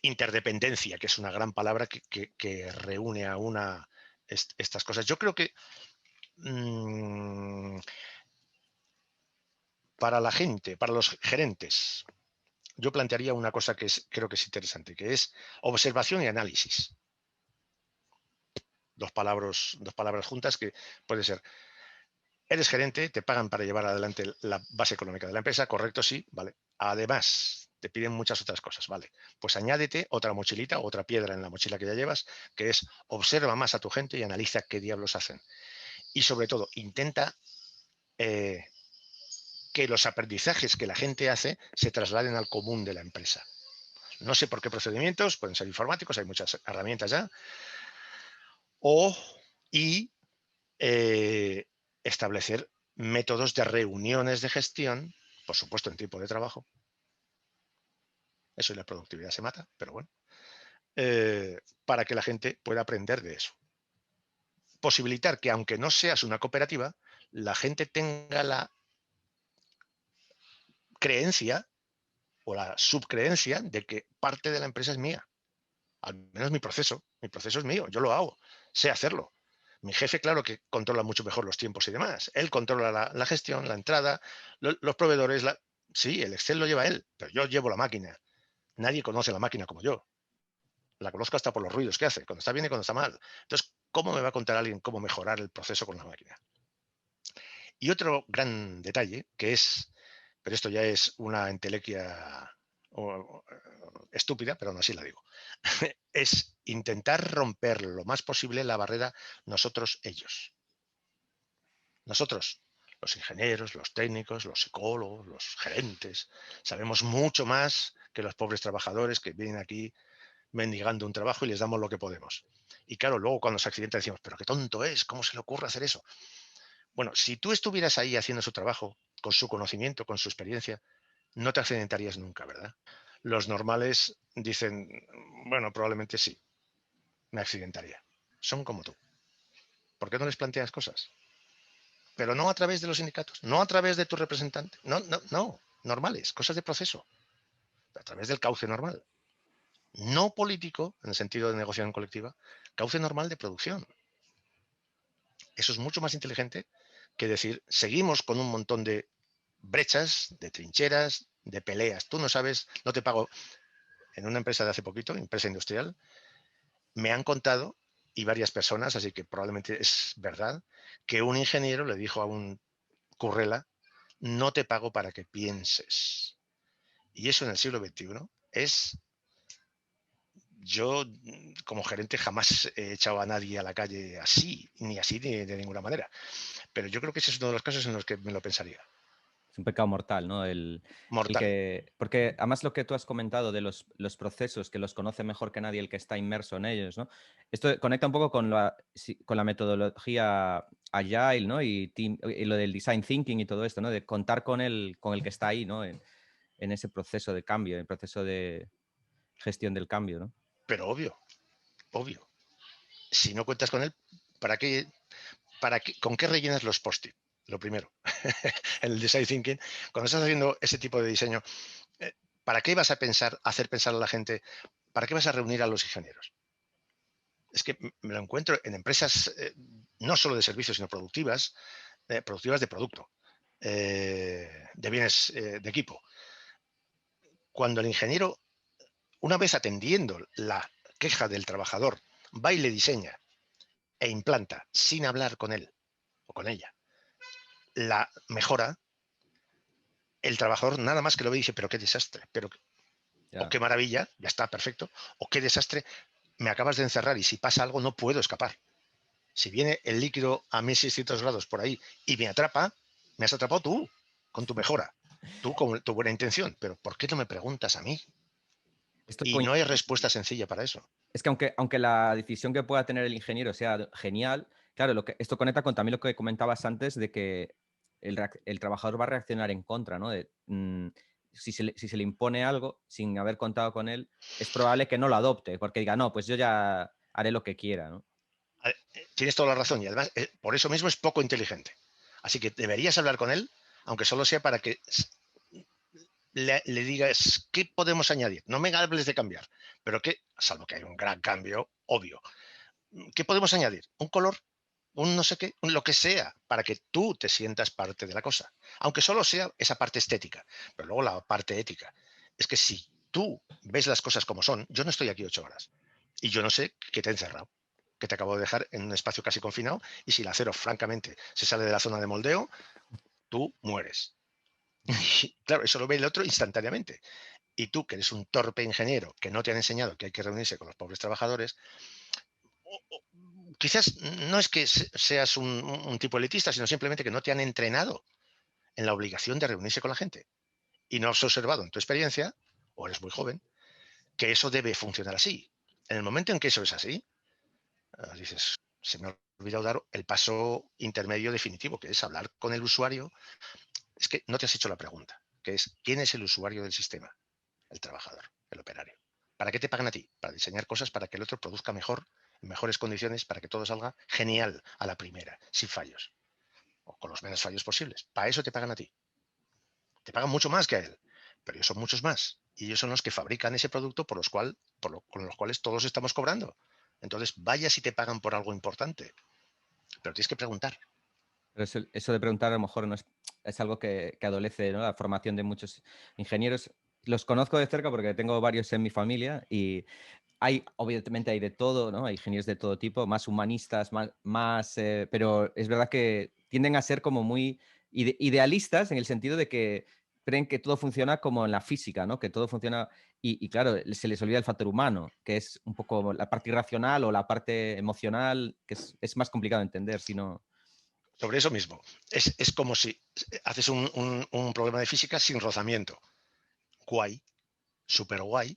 Speaker 2: Interdependencia, que es una gran palabra que reúne a una estas cosas. Yo creo que para la gente, para los gerentes, yo plantearía una cosa que creo que es interesante, que es observación y análisis. Dos palabras juntas que puede ser: eres gerente, te pagan para llevar adelante la base económica de la empresa, correcto, sí, vale. Además, te piden muchas otras cosas, vale. Pues añádete otra mochilita, otra piedra en la mochila que ya llevas, que es observa más a tu gente y analiza qué diablos hacen. Y sobre todo, intenta que los aprendizajes que la gente hace se trasladen al común de la empresa. No sé por qué procedimientos, pueden ser informáticos, hay muchas herramientas ya. Y establecer métodos de reuniones de gestión, por supuesto en tiempo de trabajo. Eso y la productividad se mata, pero bueno. Para que la gente pueda aprender de eso. Posibilitar que, aunque no seas una cooperativa, la gente tenga la creencia o la subcreencia de que parte de la empresa es mía. Al menos mi proceso es mío, yo lo hago, sé hacerlo. Mi jefe, claro que controla mucho mejor los tiempos y demás. Él controla la gestión, la entrada, los proveedores. Sí, el Excel lo lleva él, pero yo llevo la máquina. Nadie conoce la máquina como yo. La conozco hasta por los ruidos que hace, cuando está bien y cuando está mal. Entonces, ¿cómo me va a contar alguien cómo mejorar el proceso con la máquina? Y otro gran detalle, que es, pero esto ya es una entelequia estúpida, pero aún así la digo, es intentar romper lo más posible la barrera nosotros-ellos. Nosotros, los ingenieros, los técnicos, los psicólogos, los gerentes, sabemos mucho más que los pobres trabajadores que vienen aquí mendigando un trabajo y les damos lo que podemos. Y claro, luego cuando se accidenta decimos, pero qué tonto es, ¿cómo se le ocurre hacer eso? Bueno, si tú estuvieras ahí haciendo su trabajo, con su conocimiento, con su experiencia, no te accidentarías nunca, ¿verdad? Los normales dicen, bueno, probablemente sí, me accidentaría. Son como tú. ¿Por qué no les planteas cosas? Pero no a través de los sindicatos, no a través de tu representante, no, normales, cosas de proceso, a través del cauce normal. No político, en el sentido de negociación colectiva, cauce normal de producción. Eso es mucho más inteligente que decir, seguimos con un montón de brechas, de trincheras, de peleas. Tú no sabes, no te pago. En una empresa de hace poquito, empresa industrial, me han contado, y varias personas, así que probablemente es verdad, que un ingeniero le dijo a un currela, no te pago para que pienses. Y eso en el siglo XXI es... Yo, como gerente, jamás he echado a nadie a la calle así, ni así ni de ninguna manera. Pero yo creo que ese es uno de los casos en los que me lo pensaría.
Speaker 3: Es un pecado mortal, ¿no?
Speaker 2: Mortal.
Speaker 3: Porque además lo que tú has comentado de los procesos, que los conoce mejor que nadie el que está inmerso en ellos, ¿no? Esto conecta un poco con con la metodología Agile, ¿no? Y lo del design thinking y todo esto, ¿no? De contar con el que está ahí, ¿no? En ese proceso de cambio, en el proceso de gestión del cambio, ¿no?
Speaker 2: Pero obvio. Si no cuentas con él, ¿con qué rellenas los post-it? Lo primero, en el design thinking, cuando estás haciendo ese tipo de diseño, ¿para qué vas a hacer pensar a la gente? ¿Para qué vas a reunir a los ingenieros? Es que me lo encuentro en empresas no solo de servicios, sino productivas de producto, de bienes de equipo. Cuando el ingeniero, una vez atendiendo la queja del trabajador, va y le diseña e implanta sin hablar con él o con ella la mejora, el trabajador nada más que lo ve y dice, pero qué desastre, o qué maravilla, ya está, perfecto, o qué desastre, me acabas de encerrar y si pasa algo no puedo escapar. Si viene el líquido a 1600 grados por ahí y me atrapa, me has atrapado tú, con tu mejora, tú con tu buena intención, pero ¿por qué no me preguntas a mí?
Speaker 3: Esto
Speaker 2: Y no hay respuesta sencilla para eso.
Speaker 3: Es que aunque la decisión que pueda tener el ingeniero sea genial, claro, esto conecta con también lo que comentabas antes de que el trabajador va a reaccionar en contra, ¿no? Si se le impone algo sin haber contado con él, es probable que no lo adopte, porque diga, no, pues yo ya haré lo que quiera, ¿no?
Speaker 2: Tienes toda la razón y además por eso mismo es poco inteligente. Así que deberías hablar con él, aunque solo sea para que le digas qué podemos añadir. No me hables de cambiar, pero que, salvo que hay un gran cambio, obvio. ¿Qué podemos añadir? ¿Un color? ¿Un no sé qué? Lo que sea, para que tú te sientas parte de la cosa. Aunque solo sea esa parte estética, pero luego la parte ética. Es que si tú ves las cosas como son, yo no estoy aquí 8 horas y yo no sé qué te he encerrado, que te acabo de dejar en un espacio casi confinado y si el acero, francamente, se sale de la zona de moldeo, tú mueres. Y, claro, eso lo ve el otro instantáneamente. Y tú, que eres un torpe ingeniero, que no te han enseñado que hay que reunirse con los pobres trabajadores, quizás no es que seas un tipo elitista, sino simplemente que no te han entrenado en la obligación de reunirse con la gente. Y no has observado en tu experiencia, o eres muy joven, que eso debe funcionar así. En el momento en que eso es así, dices, se me ha olvidado dar el paso intermedio definitivo, que es hablar con el usuario. Es que no te has hecho la pregunta, que es, ¿quién es el usuario del sistema? El trabajador, el operario. ¿Para qué te pagan a ti? Para diseñar cosas para que el otro produzca mejor, en mejores condiciones, para que todo salga genial a la primera, sin fallos, o con los menos fallos posibles. Para eso te pagan a ti. Te pagan mucho más que a él, pero ellos son muchos más. Y ellos son los que fabrican ese producto con los cuales todos estamos cobrando. Entonces, vaya si te pagan por algo importante. Pero tienes que preguntar.
Speaker 3: Pero eso de preguntar a lo mejor no es algo que adolece, ¿no? La formación de muchos ingenieros. Los conozco de cerca porque tengo varios en mi familia y obviamente hay de todo, ¿no? Hay ingenieros de todo tipo, más humanistas, pero es verdad que tienden a ser como muy idealistas en el sentido de que creen que todo funciona como en la física, ¿no? Que todo funciona y claro, se les olvida el factor humano, que es un poco la parte irracional o la parte emocional, que es más complicado de entender, si no...
Speaker 2: Sobre eso mismo. Es como si haces un problema de física sin rozamiento. Guay, súper guay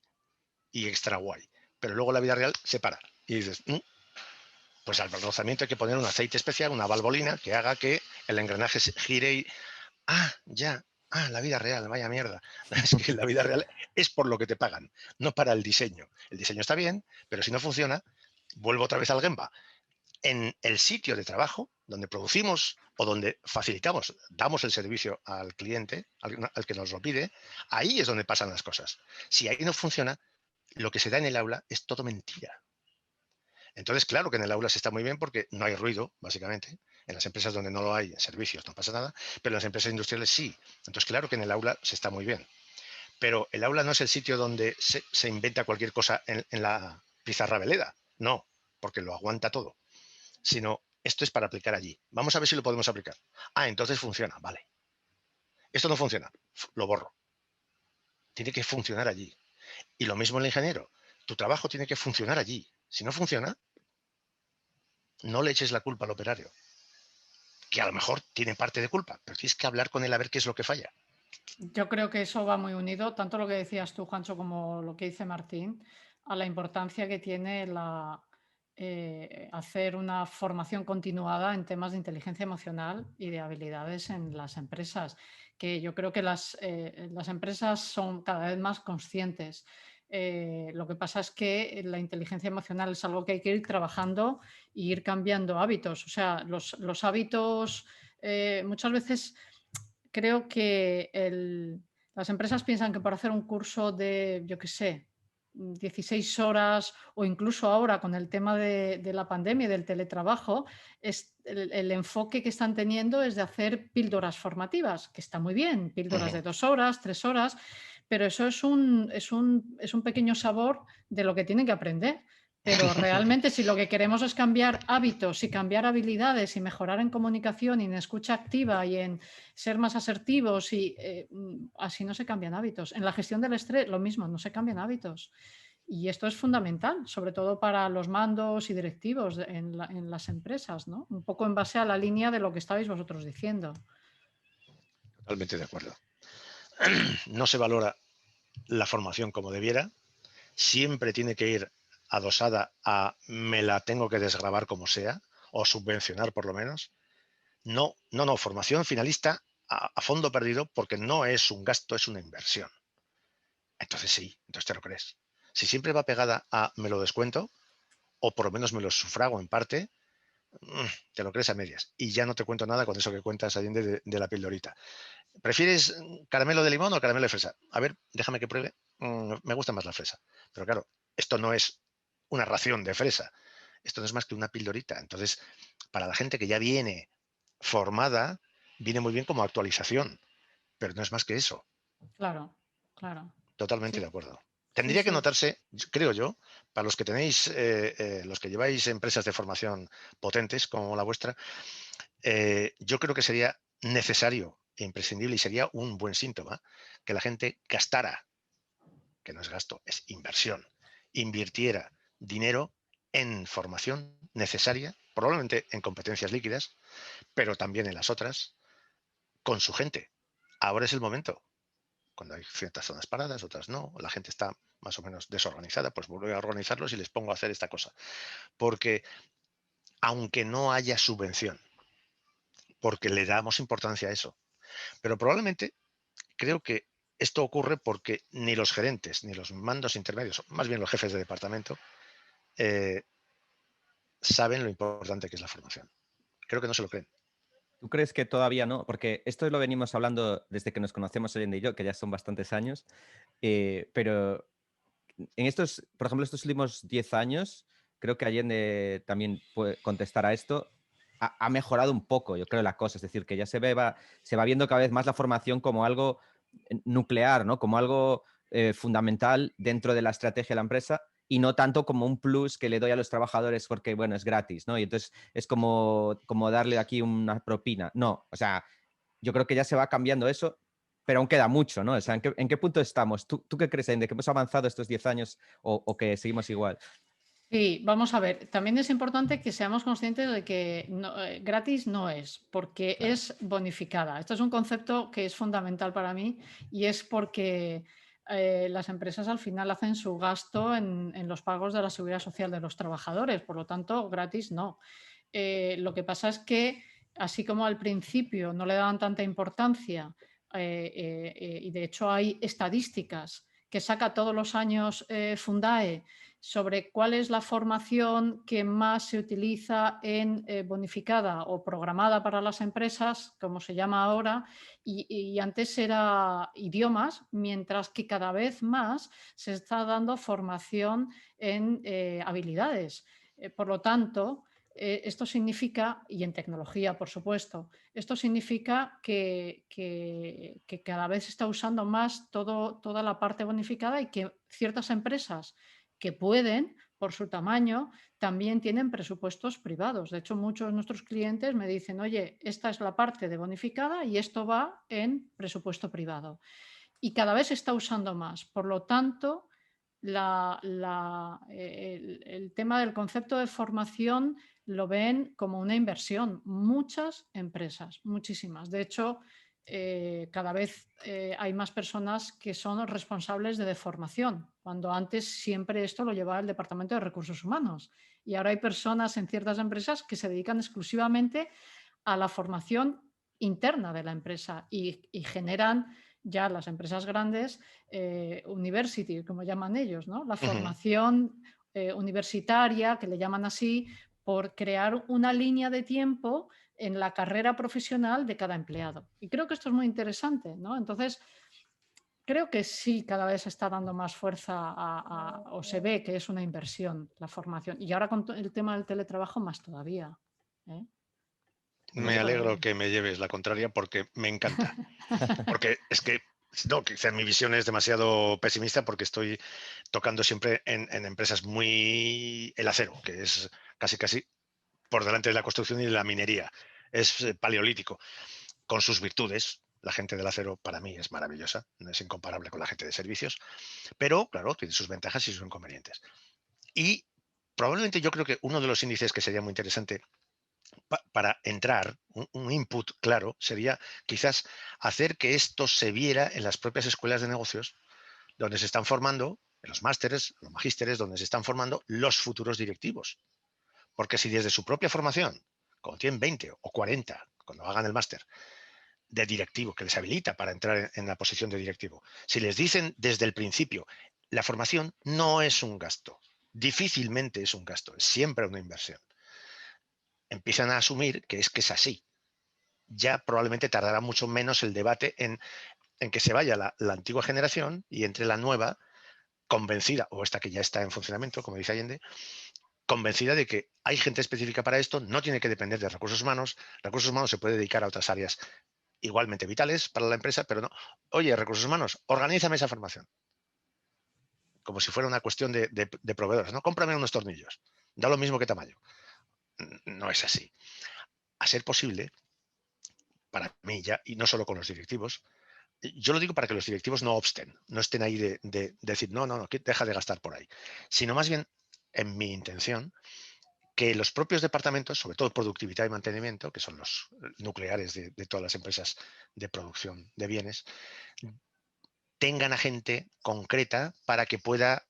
Speaker 2: y extra guay. Pero luego la vida real se para. Y dices, pues al rozamiento hay que poner un aceite especial, una valvolina, que haga que el engranaje se gire y... Ah, ya. Ah, la vida real, vaya mierda. Es que la vida real es por lo que te pagan, no para el diseño. El diseño está bien, pero si no funciona, vuelvo otra vez al Gemba. En el sitio de trabajo, donde producimos o donde facilitamos, damos el servicio al cliente, al que nos lo pide, ahí es donde pasan las cosas. Si ahí no funciona, lo que se da en el aula es todo mentira. Entonces, claro que en el aula se está muy bien porque no hay ruido, básicamente. En las empresas donde no lo hay, en servicios, no pasa nada, pero en las empresas industriales sí. Entonces, claro que en el aula se está muy bien. Pero el aula no es el sitio donde se inventa cualquier cosa en la pizarra veleda. No, porque lo aguanta todo. Sino, esto es para aplicar allí. Vamos a ver si lo podemos aplicar. Ah, entonces funciona, vale. Esto no funciona, lo borro. Tiene que funcionar allí. Y lo mismo el ingeniero. Tu trabajo tiene que funcionar allí. Si no funciona, no le eches la culpa al operario, que a lo mejor tiene parte de culpa, pero tienes que hablar con él a ver qué es lo que falla.
Speaker 1: Yo creo que eso va muy unido, tanto lo que decías tú, Juancho, como lo que dice Martín, a la importancia que tiene hacer una formación continuada en temas de inteligencia emocional y de habilidades en las empresas, que yo creo que las empresas son cada vez más conscientes. Lo que pasa es que la inteligencia emocional es algo que hay que ir trabajando e ir cambiando hábitos. O sea, los hábitos muchas veces creo que las empresas piensan que por hacer un curso de, yo qué sé, 16 horas o incluso ahora con el tema de la pandemia y del teletrabajo, el enfoque que están teniendo es de hacer píldoras formativas, que está muy bien, píldoras de 2 horas, 3 horas, pero eso es un pequeño sabor de lo que tienen que aprender. Pero realmente si lo que queremos es cambiar hábitos y cambiar habilidades y mejorar en comunicación y en escucha activa y en ser más asertivos y así no se cambian hábitos. En la gestión del estrés lo mismo, no se cambian hábitos. Y esto es fundamental, sobre todo para los mandos y directivos en las empresas, ¿no? Un poco en base a la línea de lo que estabais vosotros diciendo.
Speaker 2: Totalmente de acuerdo. No se valora la formación como debiera. Siempre tiene que ir adosada a me la tengo que desgravar como sea, o subvencionar por lo menos. No, no, no, formación finalista a fondo perdido porque no es un gasto, es una inversión. Entonces sí, entonces te lo crees. Si siempre va pegada a me lo descuento, o por lo menos me lo sufrago en parte, te lo crees a medias. Y ya no te cuento nada con eso que cuentas ahí de la pildorita. ¿Prefieres caramelo de limón o caramelo de fresa? A ver, déjame que pruebe. Me gusta más la fresa. Pero claro, esto no es una ración de fresa. Esto no es más que una pildorita. Entonces, para la gente que ya viene formada, viene muy bien como actualización. Pero no es más que eso.
Speaker 1: Claro, claro.
Speaker 2: Totalmente
Speaker 1: Sí,
Speaker 2: de acuerdo.
Speaker 1: sí,
Speaker 2: Tendría que
Speaker 1: sí.
Speaker 2: notarse, creo yo, para los que tenéis, los que lleváis empresas de formación potentes como la vuestra, yo creo que sería necesario e imprescindible y sería un buen síntoma que la gente gastara, que no es gasto, es inversión, invirtiera dinero en formación necesaria, probablemente en competencias líquidas, pero también en las otras, con su gente. Ahora es el momento. Cuando hay ciertas zonas paradas, otras no, la gente está más o menos desorganizada, pues vuelvo a organizarlos y les pongo a hacer esta cosa. Porque aunque no haya subvención, porque le damos importancia a eso, pero probablemente creo que esto ocurre porque ni los gerentes, ni los mandos intermedios, más bien los jefes de departamento, eh, saben lo importante que es la formación. Creo que no se lo creen.
Speaker 3: ¿Tú crees que todavía no? Porque esto lo venimos hablando desde que nos conocemos Allende y yo, que ya son bastantes años, pero en estos, por ejemplo, estos últimos 10 años, creo que Allende también puede contestar a esto, ha mejorado un poco, yo creo, la cosa. Es decir, que ya se va viendo cada vez más la formación como algo nuclear, ¿no? Como algo fundamental dentro de la estrategia de la empresa y no tanto como un plus que le doy a los trabajadores porque, bueno, es gratis, ¿no? Y entonces es como darle aquí una propina. No, o sea, yo creo que ya se va cambiando eso, pero aún queda mucho, ¿no? O sea, ¿en qué punto estamos? ¿Tú qué crees, de que hemos avanzado estos 10 años o que seguimos igual?
Speaker 1: Sí, vamos a ver, también es importante que seamos conscientes de que gratis no es, porque
Speaker 3: Claro.
Speaker 1: es bonificada. Esto es un concepto que es fundamental para mí y es porque las empresas al final hacen su gasto en los pagos de la seguridad social de los trabajadores, por lo tanto, gratis no. Lo que pasa es que, así como al principio no le daban tanta importancia y de hecho hay estadísticas que saca todos los años Fundae sobre cuál es la formación que más se utiliza en bonificada o programada para las empresas, como se llama ahora, y antes era idiomas, mientras que cada vez más se está dando formación en habilidades. Por lo tanto, esto significa, y en tecnología, por supuesto, esto significa que cada vez se está usando más toda la parte bonificada y que ciertas empresas que pueden, por su tamaño, también tienen presupuestos privados. De hecho, muchos de nuestros clientes me dicen, oye, esta es la parte de bonificada y esto va en presupuesto privado. Y cada vez se está usando más. Por lo tanto, el tema del concepto de formación lo ven como una inversión. Muchas empresas, muchísimas. De hecho, cada vez hay más personas que son responsables de formación, cuando antes siempre esto lo llevaba el Departamento de Recursos Humanos. Y ahora hay personas en ciertas empresas que se dedican exclusivamente a la formación interna de la empresa y generan ya las empresas grandes, university, como llaman ellos, ¿no? La formación universitaria, que le llaman así, por crear una línea de tiempo en la carrera profesional de cada empleado. Y creo que esto es muy interesante, ¿no? Entonces, creo que sí, cada vez se está dando más fuerza o se ve que es una inversión la formación. Y ahora con el tema del teletrabajo, más todavía. ¿Eh?
Speaker 2: Me alegro que me lleves la contraria porque me encanta. Porque es que, no, quizás mi visión es demasiado pesimista porque estoy tocando siempre en empresas muy el acero, que es casi por delante de la construcción y de la minería. Es paleolítico, con sus virtudes. La gente del acero para mí es maravillosa, no es incomparable con la gente de servicios, pero claro, tiene sus ventajas y sus inconvenientes. Y probablemente yo creo que uno de los índices que sería muy interesante para entrar, un input claro, sería quizás hacer que esto se viera en las propias escuelas de negocios, donde se están formando, en los másteres, los magísteres, donde se están formando los futuros directivos. Porque si desde su propia formación, cuando tienen 20 o 40, cuando hagan el máster, de directivo, que les habilita para entrar en la posición de directivo, si les dicen desde el principio, la formación no es un gasto, difícilmente es un gasto, es siempre una inversión, empiezan a asumir que es así. Ya probablemente tardará mucho menos el debate en que se vaya la antigua generación y entre la nueva convencida, o esta que ya está en funcionamiento, como dice Allende, convencida de que hay gente específica para esto, no tiene que depender de recursos humanos se puede dedicar a otras áreas igualmente vitales para la empresa, pero no, oye, recursos humanos, organízame esa formación. Como si fuera una cuestión de proveedores, ¿no? Cómprame unos tornillos, da lo mismo que tamaño. No es así. A ser posible, para mí ya, y no solo con los directivos, yo lo digo para que los directivos no obsten, no estén ahí de decir, no, deja de gastar por ahí, sino más bien, en mi intención, que los propios departamentos, sobre todo productividad y mantenimiento, que son los nucleares de todas las empresas de producción de bienes, tengan a gente concreta para que pueda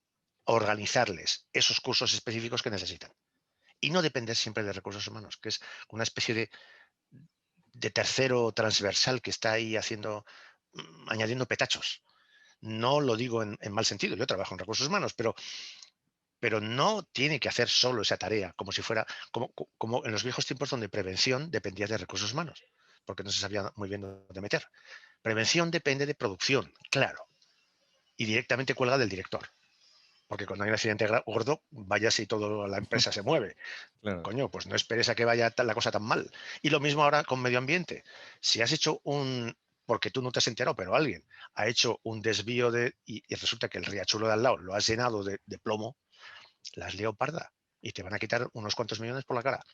Speaker 2: organizarles esos cursos específicos que necesitan. Y no depender siempre de recursos humanos, que es una especie de tercero transversal que está ahí haciendo, añadiendo petachos. No lo digo en mal sentido, yo trabajo en recursos humanos, pero no tiene que hacer solo esa tarea, como si fuera, como en los viejos tiempos donde prevención dependía de recursos humanos, porque no se sabía muy bien dónde meter. Prevención depende de producción, claro, y directamente cuelga del director. Porque cuando hay un accidente gordo, vaya si toda la empresa se mueve.
Speaker 3: Claro.
Speaker 2: Coño, pues no esperes a que vaya la cosa tan mal. Y lo mismo ahora con medio ambiente. Si has hecho porque tú no te has enterado, pero alguien ha hecho un desvío y resulta que el riachuelo de al lado lo has llenado de plomo, la has liado parda y te van a quitar unos cuantos millones por la cara.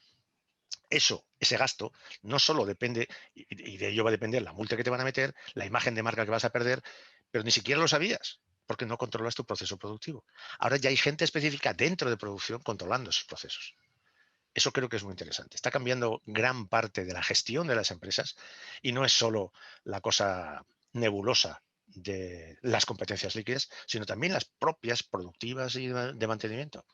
Speaker 2: Ese gasto, no solo depende, y de ello va a depender la multa que te van a meter, la imagen de marca que vas a perder, pero ni siquiera lo sabías, porque no controlas tu proceso productivo. Ahora ya hay gente específica dentro de producción controlando esos procesos. Eso creo que es muy interesante. Está cambiando gran parte de la gestión de las empresas y no es solo la cosa nebulosa de las competencias líquidas, sino también las propias productivas y de mantenimiento.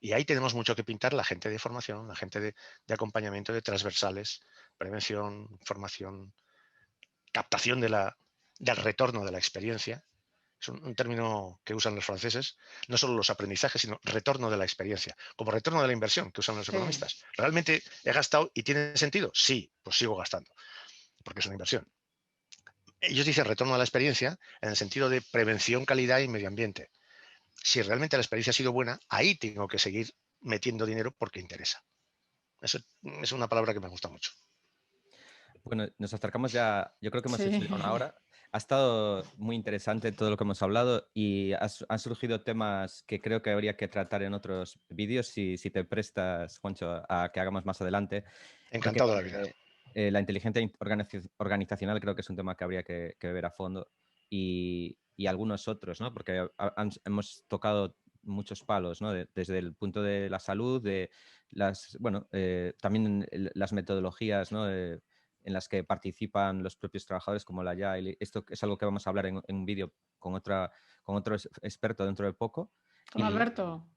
Speaker 2: Y ahí tenemos mucho que pintar la gente de formación, la gente de acompañamiento, de transversales, prevención, formación, captación del retorno de la experiencia. Es un término que usan los franceses, no solo los aprendizajes, sino retorno de la experiencia, como retorno de la inversión que usan los economistas. ¿Realmente he gastado y tiene sentido? Sí, pues sigo gastando, porque es una inversión. Ellos dicen retorno de la experiencia en el sentido de prevención, calidad y medio ambiente. Si realmente la experiencia ha sido buena, ahí tengo que seguir metiendo dinero porque interesa. Eso es una palabra que me gusta mucho.
Speaker 3: Bueno, nos acercamos ya, yo creo que hemos
Speaker 1: Sí.
Speaker 3: hecho ya una hora. Ha estado muy interesante todo lo que hemos hablado y han surgido temas que creo que habría que tratar en otros vídeos si te prestas, Juancho, a que hagamos más adelante. Porque
Speaker 2: Encantado de la vida.
Speaker 3: la inteligencia organizacional creo que es un tema que habría que ver a fondo y algunos otros, ¿no? Porque hemos tocado muchos palos, ¿no? Desde el punto de la salud, de las, bueno, también las metodologías, ¿no? En las que participan los propios trabajadores como la Agile. Esto es algo que vamos a hablar en un vídeo con otro experto dentro de poco.
Speaker 1: Con Alberto.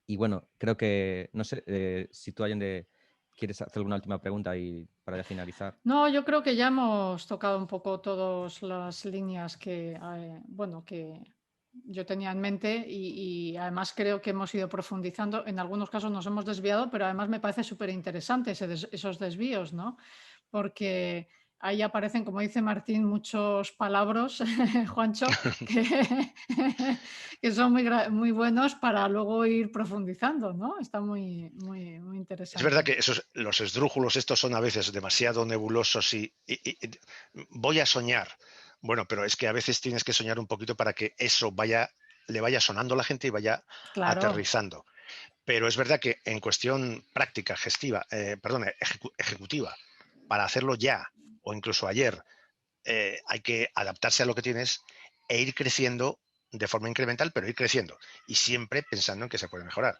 Speaker 3: Y bueno, creo que, no sé, si tú, Allende, quieres hacer alguna última pregunta y para ya finalizar.
Speaker 1: No, yo creo que ya hemos tocado un poco todas las líneas que, bueno, que yo tenía en mente y además creo que hemos ido profundizando. En algunos casos nos hemos desviado, pero además me parece súper interesante esos desvíos, ¿no? Porque ahí aparecen, como dice Martín, muchos palabras, Juancho, que son muy buenos para luego ir profundizando, ¿no? Está muy interesante.
Speaker 2: Es verdad que los esdrújulos estos son a veces demasiado nebulosos y voy a soñar. Bueno, pero es que a veces tienes que soñar un poquito para que eso le vaya sonando a la gente y vaya aterrizando. Pero es verdad que en cuestión práctica, ejecutiva, para hacerlo ya o incluso ayer, hay que adaptarse a lo que tienes e ir creciendo de forma incremental, pero ir creciendo y siempre pensando en que se puede mejorar.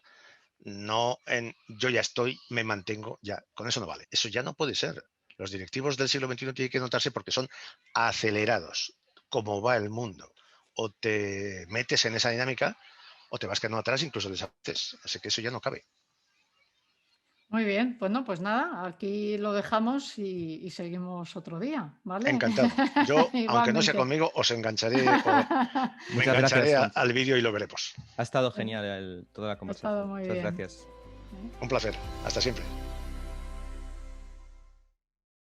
Speaker 2: No en yo ya estoy, me mantengo, ya, con eso no vale. Eso ya no puede ser. Los directivos del siglo XXI tienen que notarse porque son acelerados, como va el mundo. O te metes en esa dinámica o te vas quedando atrás, incluso desapareces. Así que eso ya no cabe.
Speaker 1: Muy bien, bueno, pues nada, aquí lo dejamos y seguimos otro día, ¿vale?
Speaker 2: Encantado. Yo, aunque no sea conmigo, os engancharé me engancharé al vídeo y lo veremos.
Speaker 3: Ha estado genial toda la conversación.
Speaker 1: Ha estado muy bien.
Speaker 3: Gracias.
Speaker 2: Un placer. Hasta siempre.